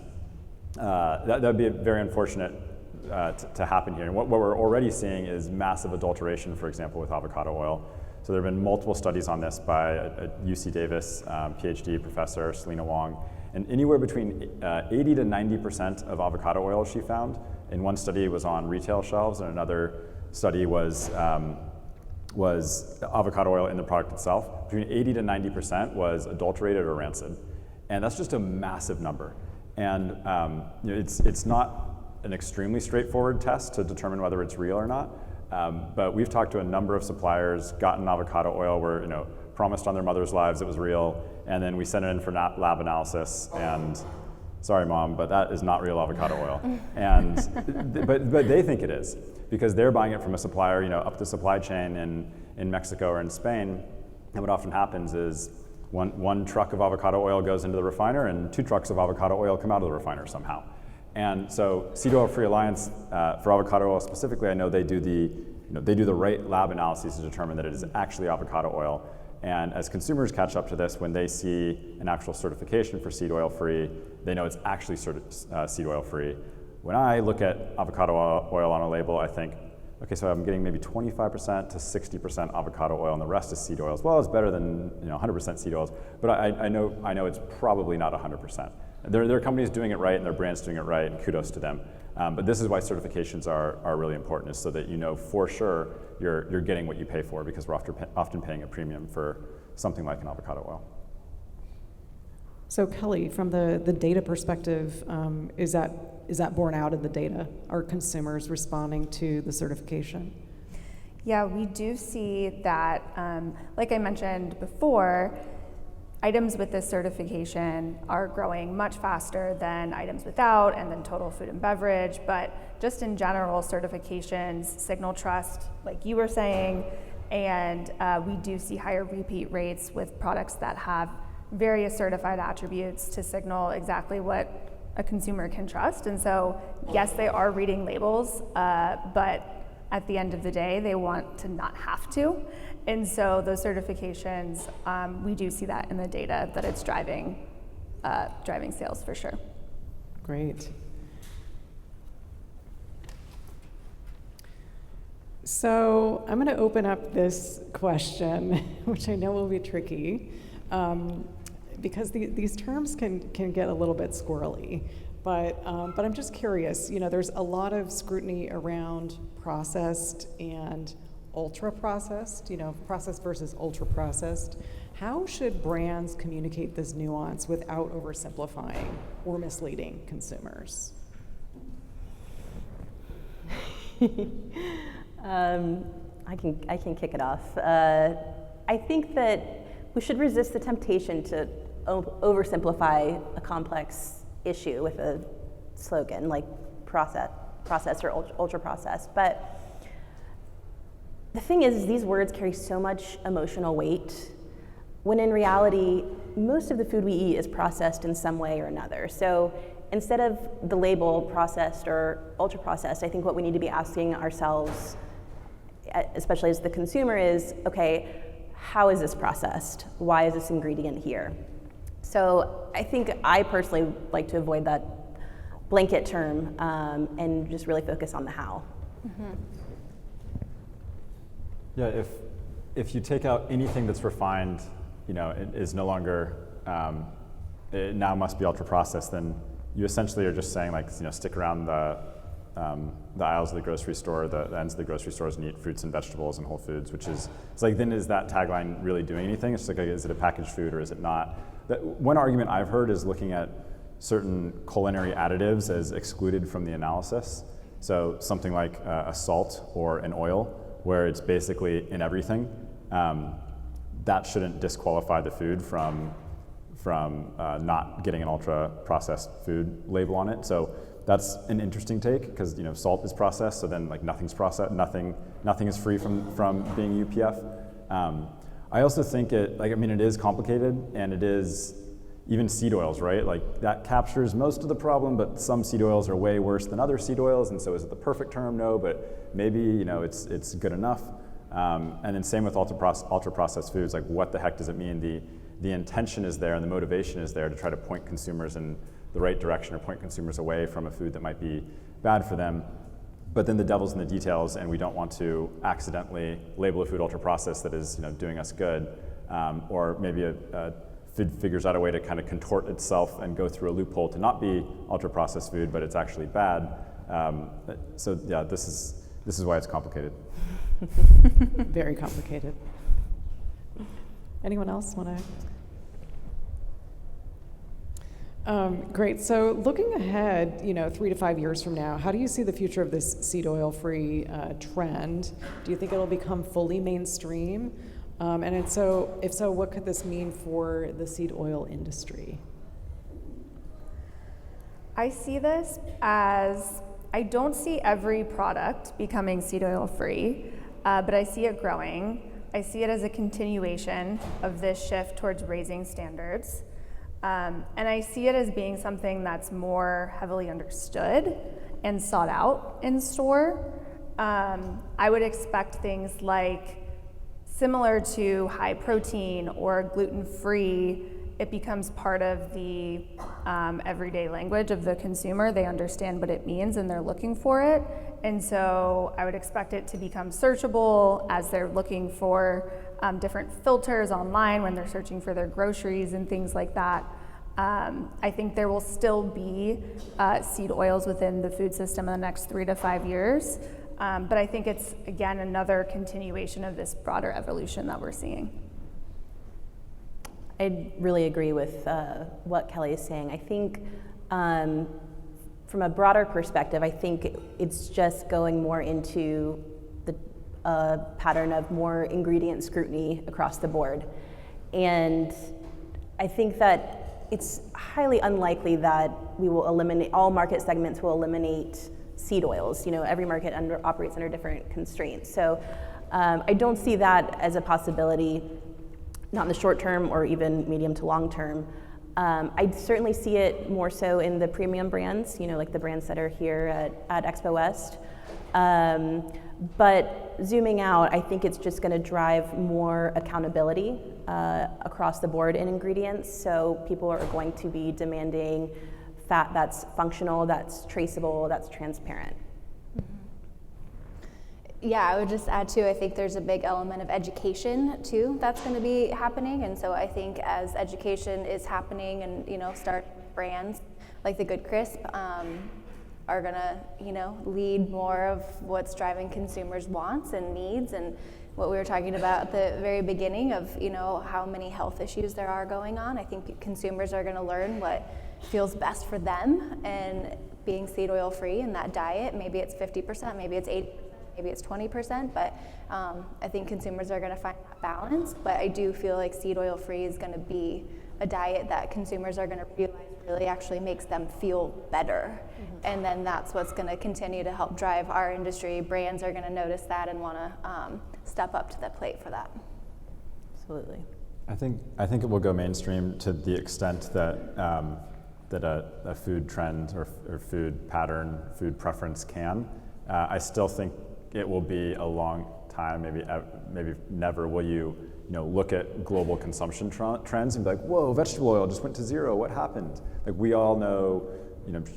that would be very unfortunate to happen here. And what we're already seeing is massive adulteration, for example, with avocado oil. So there have been multiple studies on this by a UC Davis PhD professor, Selena Wong, and anywhere between 80 to 90% of avocado oil she found. In one study was on retail shelves, and another study was avocado oil in the product itself. Between 80 to 90% was adulterated or rancid, and that's just a massive number. And it's not an extremely straightforward test to determine whether it's real or not. But we've talked to a number of suppliers, gotten avocado oil, were promised on their mother's lives it was real, and then we sent it in for lab analysis, and sorry mom, but that is not real avocado oil. And but they think it is, because they're buying it from a supplier, up the supply chain in Mexico or in Spain. And what often happens is one truck of avocado oil goes into the refiner, and 2 trucks of avocado oil come out of the refiner somehow. And so Seed Oil Free Alliance, for avocado oil specifically, I know they do the right lab analyses to determine that it is actually avocado oil. And as consumers catch up to this, when they see an actual certification for seed oil free, they know it's actually seed oil free. When I look at avocado oil on a label, I think, okay, so I'm getting maybe 25% to 60% avocado oil, and the rest is seed oils. Well, it's better than 100% seed oils, but I know it's probably not 100%. There are companies doing it right, and their brands doing it right, and kudos to them. But this is why certifications are really important, is so that for sure you're getting what you pay for, because we're often paying a premium for something like an avocado oil. So Kelly, from the data perspective, is that borne out in the data? Are consumers responding to the certification? Yeah, we do see that, like I mentioned before, items with this certification are growing much faster than items without, and then total food and beverage. But just in general, certifications signal trust, like you were saying, and we do see higher repeat rates with products that have various certified attributes to signal exactly what a consumer can trust. And so, yes, they are reading labels, but at the end of the day, they want to not have to. And so those certifications, we do see that in the data that it's driving sales for sure. Great. So I'm going to open up this question, which I know will be tricky, because these terms can get a little bit squirrely. But I'm just curious. There's a lot of scrutiny around processed and ultra processed. Processed versus ultra processed. How should brands communicate this nuance without oversimplifying or misleading consumers? I can kick it off. I think that we should resist the temptation to oversimplify a complex issue with a slogan like processed or ultra processed. But the thing is, these words carry so much emotional weight, when in reality, most of the food we eat is processed in some way or another. So instead of the label processed or ultra processed, I think what we need to be asking ourselves, especially as the consumer, is, okay, how is this processed? Why is this ingredient here? So I think I personally like to avoid that blanket term and just really focus on the how. Mm-hmm. Yeah, if you take out anything that's refined, it is no longer, it now must be ultra processed, then you essentially are just saying, stick around the aisles of the grocery store, the ends of the grocery stores, and eat fruits and vegetables and whole foods, which is, it's like, then is that tagline really doing anything? It's like, is it a packaged food or is it not? One argument I've heard is looking at certain culinary additives as excluded from the analysis. So something like a salt or an oil, where it's basically in everything, that shouldn't disqualify the food from not getting an ultra processed food label on it. So that's an interesting take, because salt is processed, so then nothing's processed, nothing is free from being UPF. I also think it is complicated, and it is even seed oils, right? That captures most of the problem, but some seed oils are way worse than other seed oils, and so is it the perfect term? No, but maybe it's good enough. And then same with ultra processed foods. What the heck does it mean? The intention is there and the motivation is there to try to point consumers in the right direction or point consumers away from a food that might be bad for them. But then the devil's in the details, and we don't want to accidentally label a food ultra processed that is doing us good, or maybe a food figures out a way to kind of contort itself and go through a loophole to not be ultra processed food, but it's actually bad. So yeah, this is why it's complicated. Very complicated. Anyone else want to? Great. So looking ahead, 3 to 5 years from now, how do you see the future of this seed oil-free trend? Do you think it'll become fully mainstream? And if so, what could this mean for the seed oil industry? I see this as, I don't see every product becoming seed oil free, but I see it growing. I see it as a continuation of this shift towards raising standards. And I see it as being something that's more heavily understood and sought out in store. I would expect things like, similar to high protein or gluten-free, it becomes part of the everyday language of the consumer. They understand what it means and they're looking for it. And so I would expect it to become searchable as they're looking for different filters online when they're searching for their groceries and things like that. I think there will still be seed oils within the food system in the next 3 to 5 years. But I think it's, again, another continuation of this broader evolution that we're seeing. I really agree with what Kelly is saying. I think from a broader perspective, I think it's just going more into the pattern of more ingredient scrutiny across the board. And I think that it's highly unlikely that we will eliminate, all market segments will eliminate seed oils. Every market operates under different constraints. So I don't see that as a possibility, not in the short term or even medium to long term. I certainly see it more so in the premium brands, like the brands that are here at Expo West. But zooming out, I think it's just going to drive more accountability across the board in ingredients. So people are going to be demanding fat that's functional, that's traceable, that's transparent. Yeah, I would just add too, I think there's a big element of education too that's going to be happening. And so I think as education is happening and, start brands like the Good Crisp are going to, lead more of what's driving consumers' wants and needs, and what we were talking about at the very beginning of, how many health issues there are going on. I think consumers are going to learn what feels best for them, and being seed oil free in that diet, maybe it's 50%, maybe it's 80%. Maybe it's 20%, but I think consumers are going to find that balance. But I do feel like seed oil free is going to be a diet that consumers are going to realize really actually makes them feel better. Mm-hmm. And then that's what's going to continue to help drive our industry. Brands are going to notice that and want to step up to the plate for that. Absolutely. I think it will go mainstream to the extent that that a food trend or food pattern, food preference can. I still think it will be a long time, maybe never will you look at global consumption trends and be like, whoa, vegetable oil just went to zero, what happened? Like, we all know,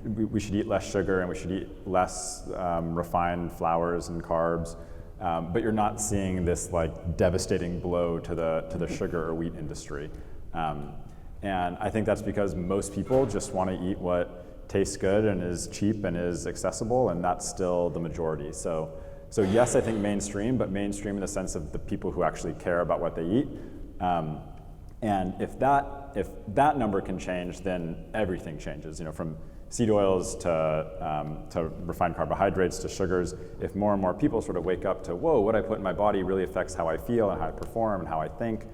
we should eat less sugar and we should eat less refined flours and carbs, but you're not seeing this like devastating blow to the sugar or wheat industry. And I think that's because most people just want to eat what tastes good and is cheap and is accessible, and that's still the majority. So yes, I think mainstream, but mainstream in the sense of the people who actually care about what they eat. And if that number can change, then everything changes. From seed oils to refined carbohydrates to sugars. If more and more people sort of wake up to, whoa, what I put in my body really affects how I feel and how I perform and how I think,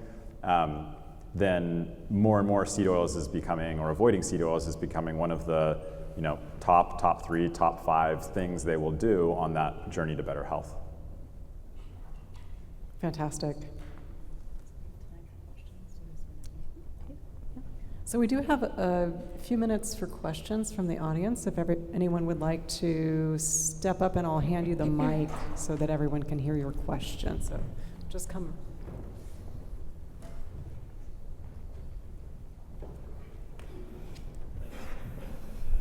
then more and more seed oils is becoming, or avoiding seed oils is becoming one of the top 3, top 5 things they will do on that journey to better health. Fantastic. So we do have a few minutes for questions from the audience. If anyone would like to step up, and I'll hand you the mic so that everyone can hear your question. So just come.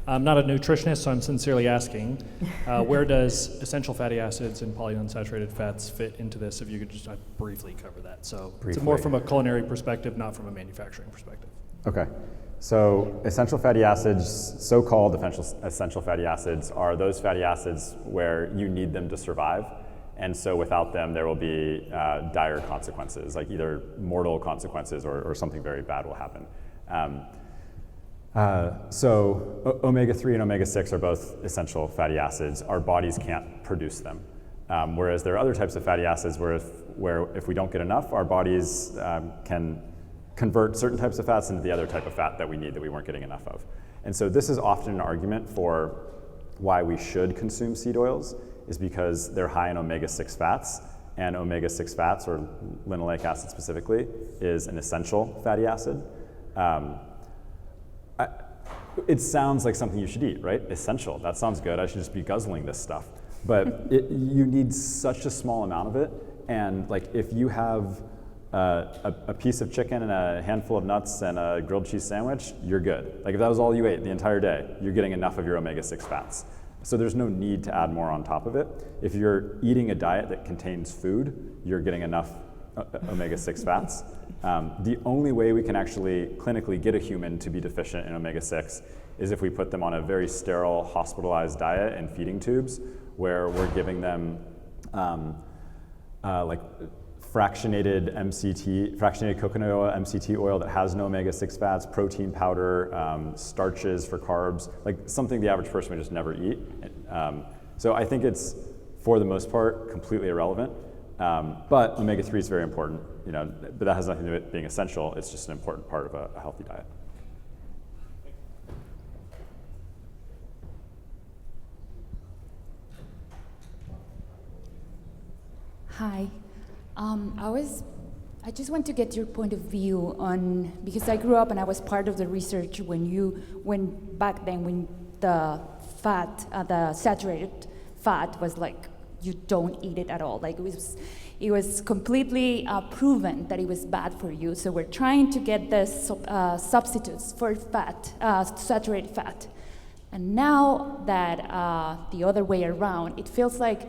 I'm not a nutritionist, so I'm sincerely asking, where does essential fatty acids and polyunsaturated fats fit into this? If you could just briefly cover that. So it's more from a culinary perspective, not from a manufacturing perspective. Okay. So essential fatty acids, so-called essential fatty acids, are those fatty acids where you need them to survive. And so without them, there will be dire consequences, like either mortal consequences or something very bad will happen. So omega-3 and omega-6 are both essential fatty acids. Our bodies can't produce them. Whereas there are other types of fatty acids where if we don't get enough, our bodies can convert certain types of fats into the other type of fat that we need that we weren't getting enough of. And so this is often an argument for why we should consume seed oils, is because they're high in omega-6 fats, and omega-6 fats, or linoleic acid specifically, is an essential fatty acid. It sounds like something you should eat, right? Essential, that sounds good. I should just be guzzling this stuff. But you need such a small amount of it, and like if you have a piece of chicken and a handful of nuts and a grilled cheese sandwich, you're good. Like if that was all you ate the entire day, you're getting enough of your omega-6 fats. So there's no need to add more on top of it. If you're eating a diet that contains food, you're getting enough omega-6 fats. The only way we can actually clinically get a human to be deficient in omega-6 is if we put them on a very sterile, hospitalized diet and feeding tubes, where we're giving them like fractionated coconut oil, MCT oil that has no omega-6 fats, protein powder, starches for carbs, like something the average person would just never eat. So I think it's, for the most part, completely irrelevant. But omega-3 is very important, but that has nothing to do with it being essential. It's just an important part of a healthy diet. Hi. I just want to get your point of view on, because I grew up and I was part of the research when back then when the fat, the saturated fat was like you don't eat it at all. Like it was completely proven that it was bad for you. So we're trying to get the substitutes for fat, saturated fat. And now that the other way around, it feels like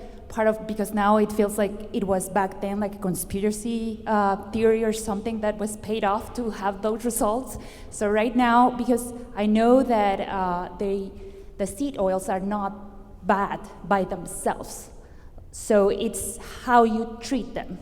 because now it feels like it was back then like a conspiracy theory or something that was paid off to have those results. So right now, because I know that the seed oils are not bad by themselves. So it's how you treat them,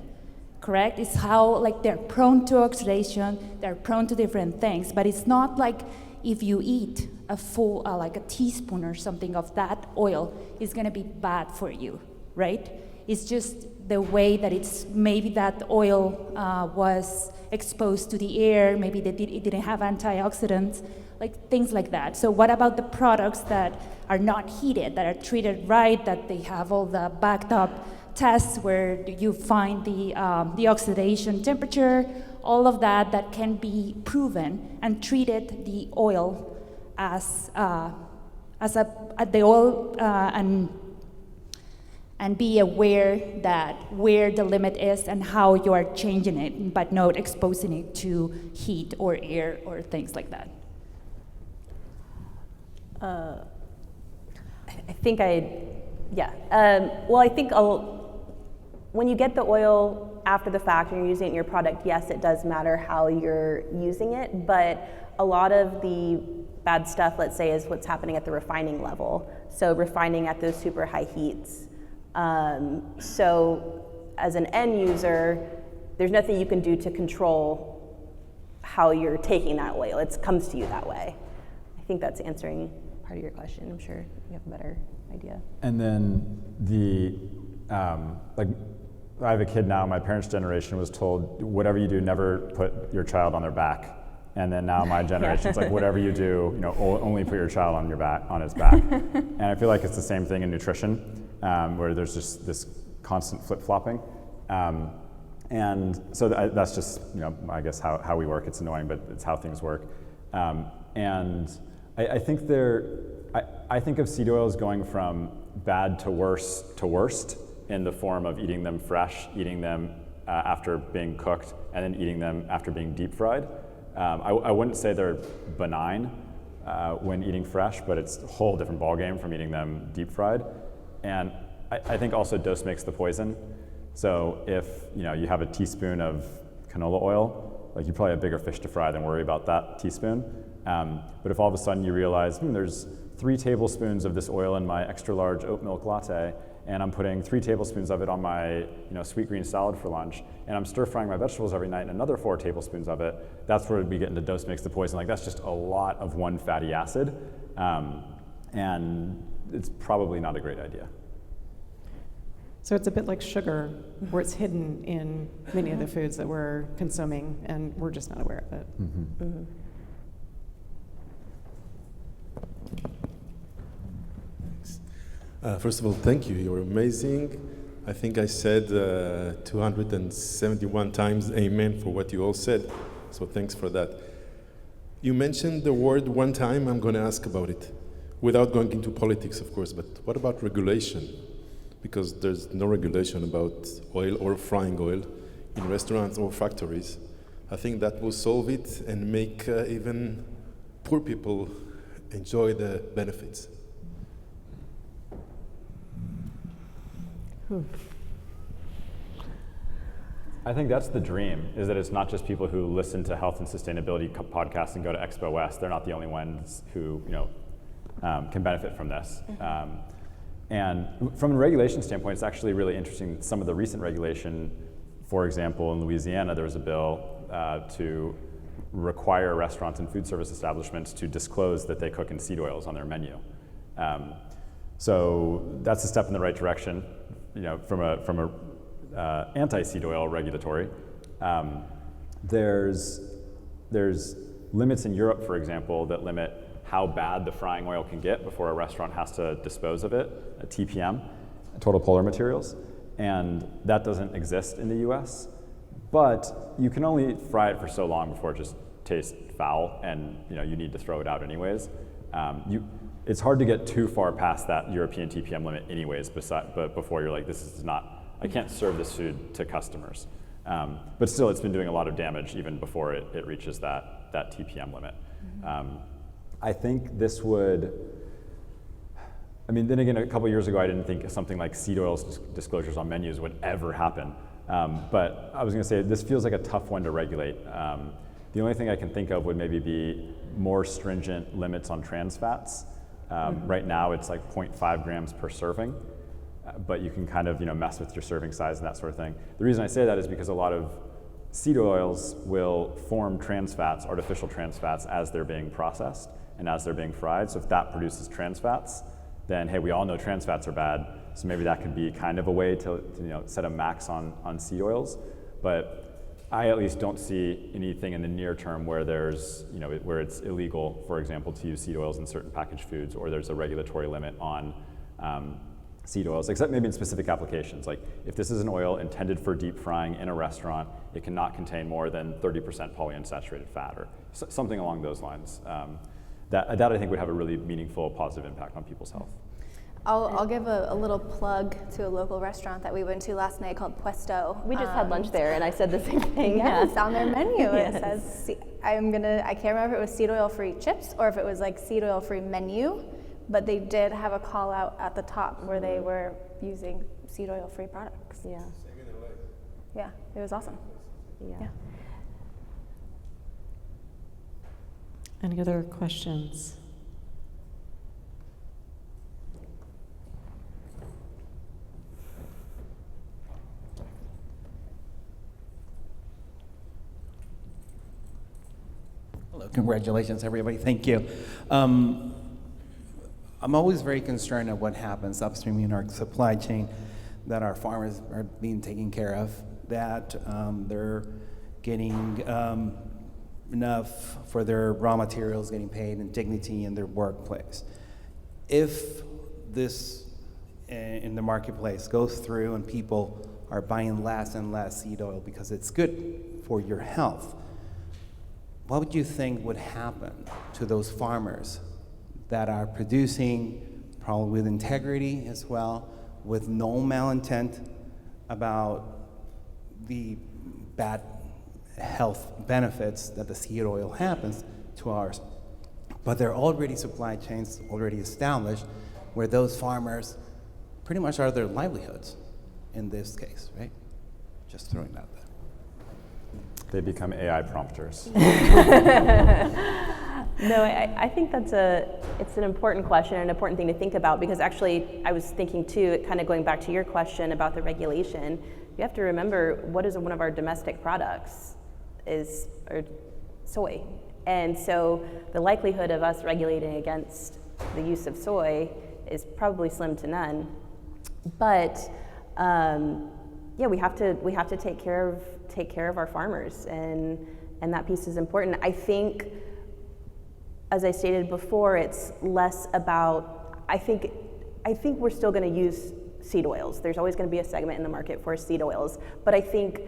correct? It's how, like, they're prone to oxidation, they're prone to different things, but it's not like if you eat a full, like a teaspoon or something of that oil, it's gonna be bad for you, right? It's just the way that it's, maybe that oil was exposed to the air, maybe it didn't have antioxidants, like things like that. So what about the products that are not heated, that are treated right, that they have all the backed up tests where you find the oxidation temperature, all of that can be proven, and treated the oil as the oil and be aware that where the limit is and how you are changing it, but not exposing it to heat or air or things like that. I think when you get the oil after the fact and you're using it in your product, yes, it does matter how you're using it, but a lot of the bad stuff, let's say, is what's happening at the refining level. So refining at those super high heats. So as an end user, there's nothing you can do to control how you're taking that oil. It comes to you that way. I think that's answering part of your question. I'm sure you have a better idea. And then I have a kid now. My parents' generation was told, whatever you do, never put your child on their back. And then now my generation's like, whatever you do, only put your child on his back. And I feel like it's the same thing in nutrition, where there's just this constant flip-flopping. And so that's just, I guess how we work. It's annoying, but it's how things work. And I think I think of seed oils going from bad to worst in the form of eating them fresh, eating them after being cooked, and then eating them after being deep fried. I wouldn't say they're benign when eating fresh, but it's a whole different ballgame from eating them deep fried. And I think also dose makes the poison. So if you have a teaspoon of canola oil, like you probably have bigger fish to fry than worry about that teaspoon. But if all of a sudden you realize, there's 3 tablespoons of this oil in my extra large oat milk latte, and I'm putting 3 tablespoons of it on my sweet green salad for lunch, and I'm stir frying my vegetables every night and another 4 tablespoons of it, that's where we get into dose makes the poison. Like, that's just a lot of one fatty acid, and it's probably not a great idea. So it's a bit like sugar, where it's hidden in many of the foods that we're consuming, and we're just not aware of it. Mm-hmm. Mm-hmm. First of all, thank you. You're amazing. I think I said 271 times amen for what you all said. So thanks for that. You mentioned the word one time. I'm going to ask about it, without going into politics, of course. But what about regulation? Because there's no regulation about oil or frying oil in restaurants or factories. I think that will solve it and make even poor people enjoy the benefits. I think that's the dream, is that it's not just people who listen to health and sustainability podcasts and go to Expo West. They're not the only ones who can benefit from this. Mm-hmm. And from a regulation standpoint, it's actually really interesting. Some of the recent regulation, for example, in Louisiana, there was a bill to require restaurants and food service establishments to disclose that they cook in seed oils on their menu. So that's a step in the right direction. From a anti-seed oil regulatory. There's limits in Europe, for example, that limit how bad the frying oil can get before a restaurant has to dispose of it, a TPM, total polar materials, and that doesn't exist in the US. But you can only fry it for so long before it just tastes foul, and you need to throw it out anyways. it's hard to get too far past that European TPM limit anyways, but before you're like, this is not, I can't serve this food to customers. But still, it's been doing a lot of damage even before it reaches that TPM limit. I think this would, I mean, then again, a couple years ago, I didn't think something like seed oils disclosures on menus would ever happen. But I was going to say, this feels like a tough one to regulate. The only thing I can think of would maybe be more stringent limits on trans fats. Right now, it's like 0.5 grams per serving, but you can kind of mess with your serving size and that sort of thing. The reason I say that is because a lot of seed oils will form trans fats, artificial trans fats, as they're being processed and as they're being fried. So if that produces trans fats, then hey, we all know trans fats are bad. So maybe that could be kind of a way to set a max on seed oils. But I at least don't see anything in the near term where there's, where it's illegal, for example, to use seed oils in certain packaged foods, or there's a regulatory limit on seed oils, except maybe in specific applications. Like if this is an oil intended for deep frying in a restaurant, it cannot contain more than 30% polyunsaturated fat or something along those lines. That I think would have a really meaningful, positive impact on people's health. I'll give a little plug to a local restaurant that we went to last night called Puesto. We just had lunch there, and I said the same thing. Yes, on their menu Yes. it says, I can't remember if it was seed oil free chips or if it was like seed oil free menu, but they did have a call out at the top where they were using seed oil free products. Yeah. Yeah, it was awesome. Yeah. Any other questions? Hello, congratulations, everybody. Thank you. I'm always very concerned of what happens upstream in our supply chain, that our farmers are being taken care of, that they're getting enough for their raw materials, getting paid, and dignity in their workplace. If this in the marketplace goes through and people are buying less and less seed oil because it's good for your health, what would you think would happen to those farmers that are producing, probably with integrity as well, with no malintent about the bad health benefits that the seed oil happens to ours? But there are already supply chains already established where those farmers pretty much are their livelihoods in this case, right? Just throwing that out there. They become AI prompters. No, I think it's an important question, an important thing to think about, because actually I was thinking too, kind of going back to your question about the regulation, you have to remember what is one of our domestic products is soy. And so the likelihood of us regulating against the use of soy is probably slim to none. But yeah, we have to take care of our farmers, and that piece is important. I think, as I stated before, it's less about, I think we're still going to use seed oils. There's always going to be a segment in the market for seed oils, but I think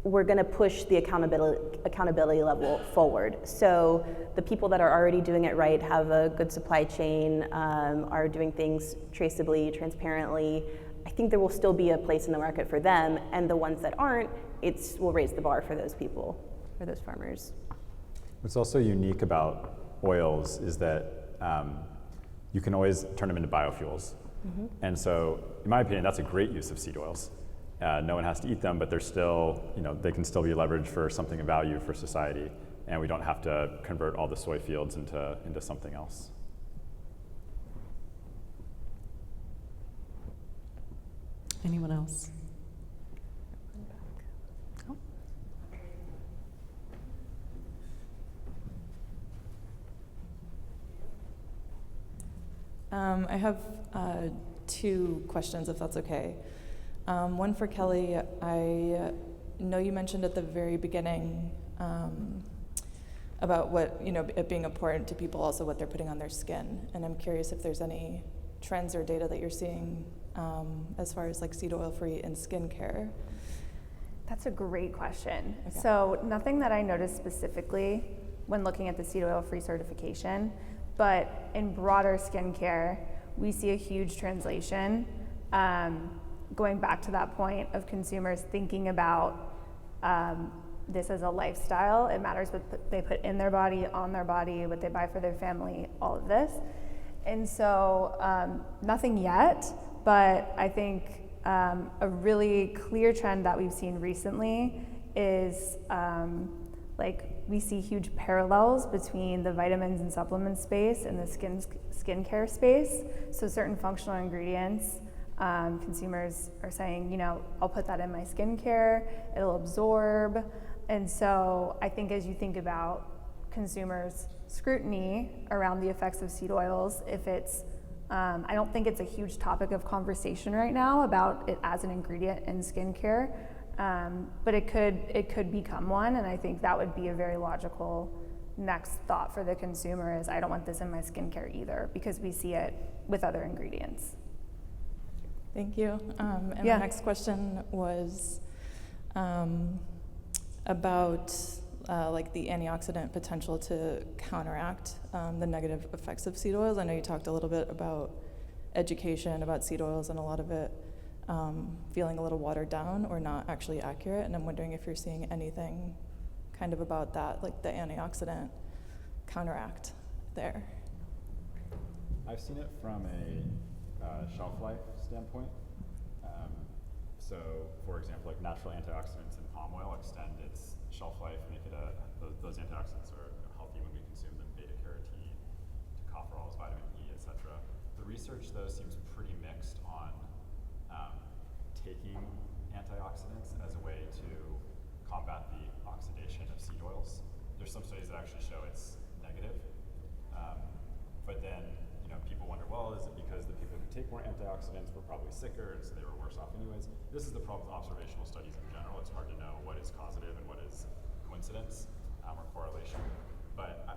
we're going to push the accountability level forward. So the people that are already doing it right, have a good supply chain, are doing things traceably, transparently, I think there will still be a place in the market for them, and the ones that aren't, will raise the bar for those people, for those farmers. What's also unique about oils is that you can always turn them into biofuels. Mm-hmm. And so, in my opinion, that's a great use of seed oils. No one has to eat them, but they're still, they can still be leveraged for something of value for society, and we don't have to convert all the soy fields into something else. Anyone else? I have two questions, if that's okay. One for Kelly. I know you mentioned at the very beginning about what, it being important to people, also what they're putting on their skin. And I'm curious if there's any trends or data that you're seeing as far as like seed oil free in skincare. That's a great question. Okay. So nothing that I noticed specifically when looking at the seed oil free certification, But in broader skincare, we see a huge translation, going back to that point of consumers thinking about this as a lifestyle. It matters what they put in their body, on their body, what they buy for their family, all of this. And so nothing yet, but I think a really clear trend that we've seen recently is like we see huge parallels between the vitamins and supplements space and the skincare space. So certain functional ingredients, consumers are saying, you know, I'll put that in my skincare, it'll absorb. And so I think as you think about consumers' scrutiny around the effects of seed oils, if it's, I don't think it's a huge topic of conversation right now about it as an ingredient in skincare, but it could become one, and I think that would be a very logical next thought for the consumer is I don't want this in my skincare either, because we see it with other ingredients. Thank you. And Yeah. my next question was about like the antioxidant potential to counteract the negative effects of seed oils. I know you talked a little bit about education about seed oils and a lot of it feeling a little watered down or not actually accurate, and I'm wondering if you're seeing anything kind of about that, like the antioxidant counteract there. I've seen it from a shelf life standpoint. So, for example, like natural antioxidants in palm oil extend its shelf life, make it those antioxidants are healthy when we consume them, beta carotene, tocopherols, vitamin E, etc. The research though seems pretty mixed on taking antioxidants as a way to combat the oxidation of seed oils. There's some studies that actually show it's negative, but then people wonder, well, is it because the people who take more antioxidants were probably sicker and so they were worse off anyways? This is the problem with observational studies in general. It's hard to know what is causative and what is coincidence or correlation. But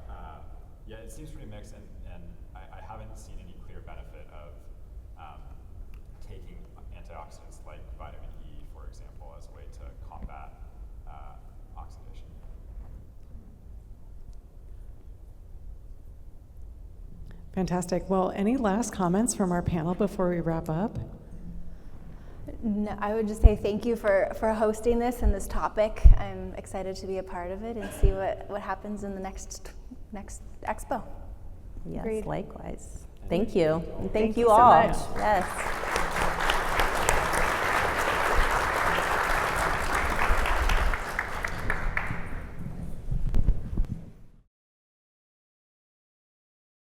yeah, it seems pretty mixed, and I haven't seen any clear benefit of taking antioxidants like vitamin E, for example, as a way to combat oxidation. Fantastic. Well, any last comments from our panel before we wrap up? No, I would just say thank you for hosting this and this topic. I'm excited to be a part of it and see what happens in the next Expo. Yes, Agreed. likewise. Thank you. And thank Thank you you so all. much. Yes.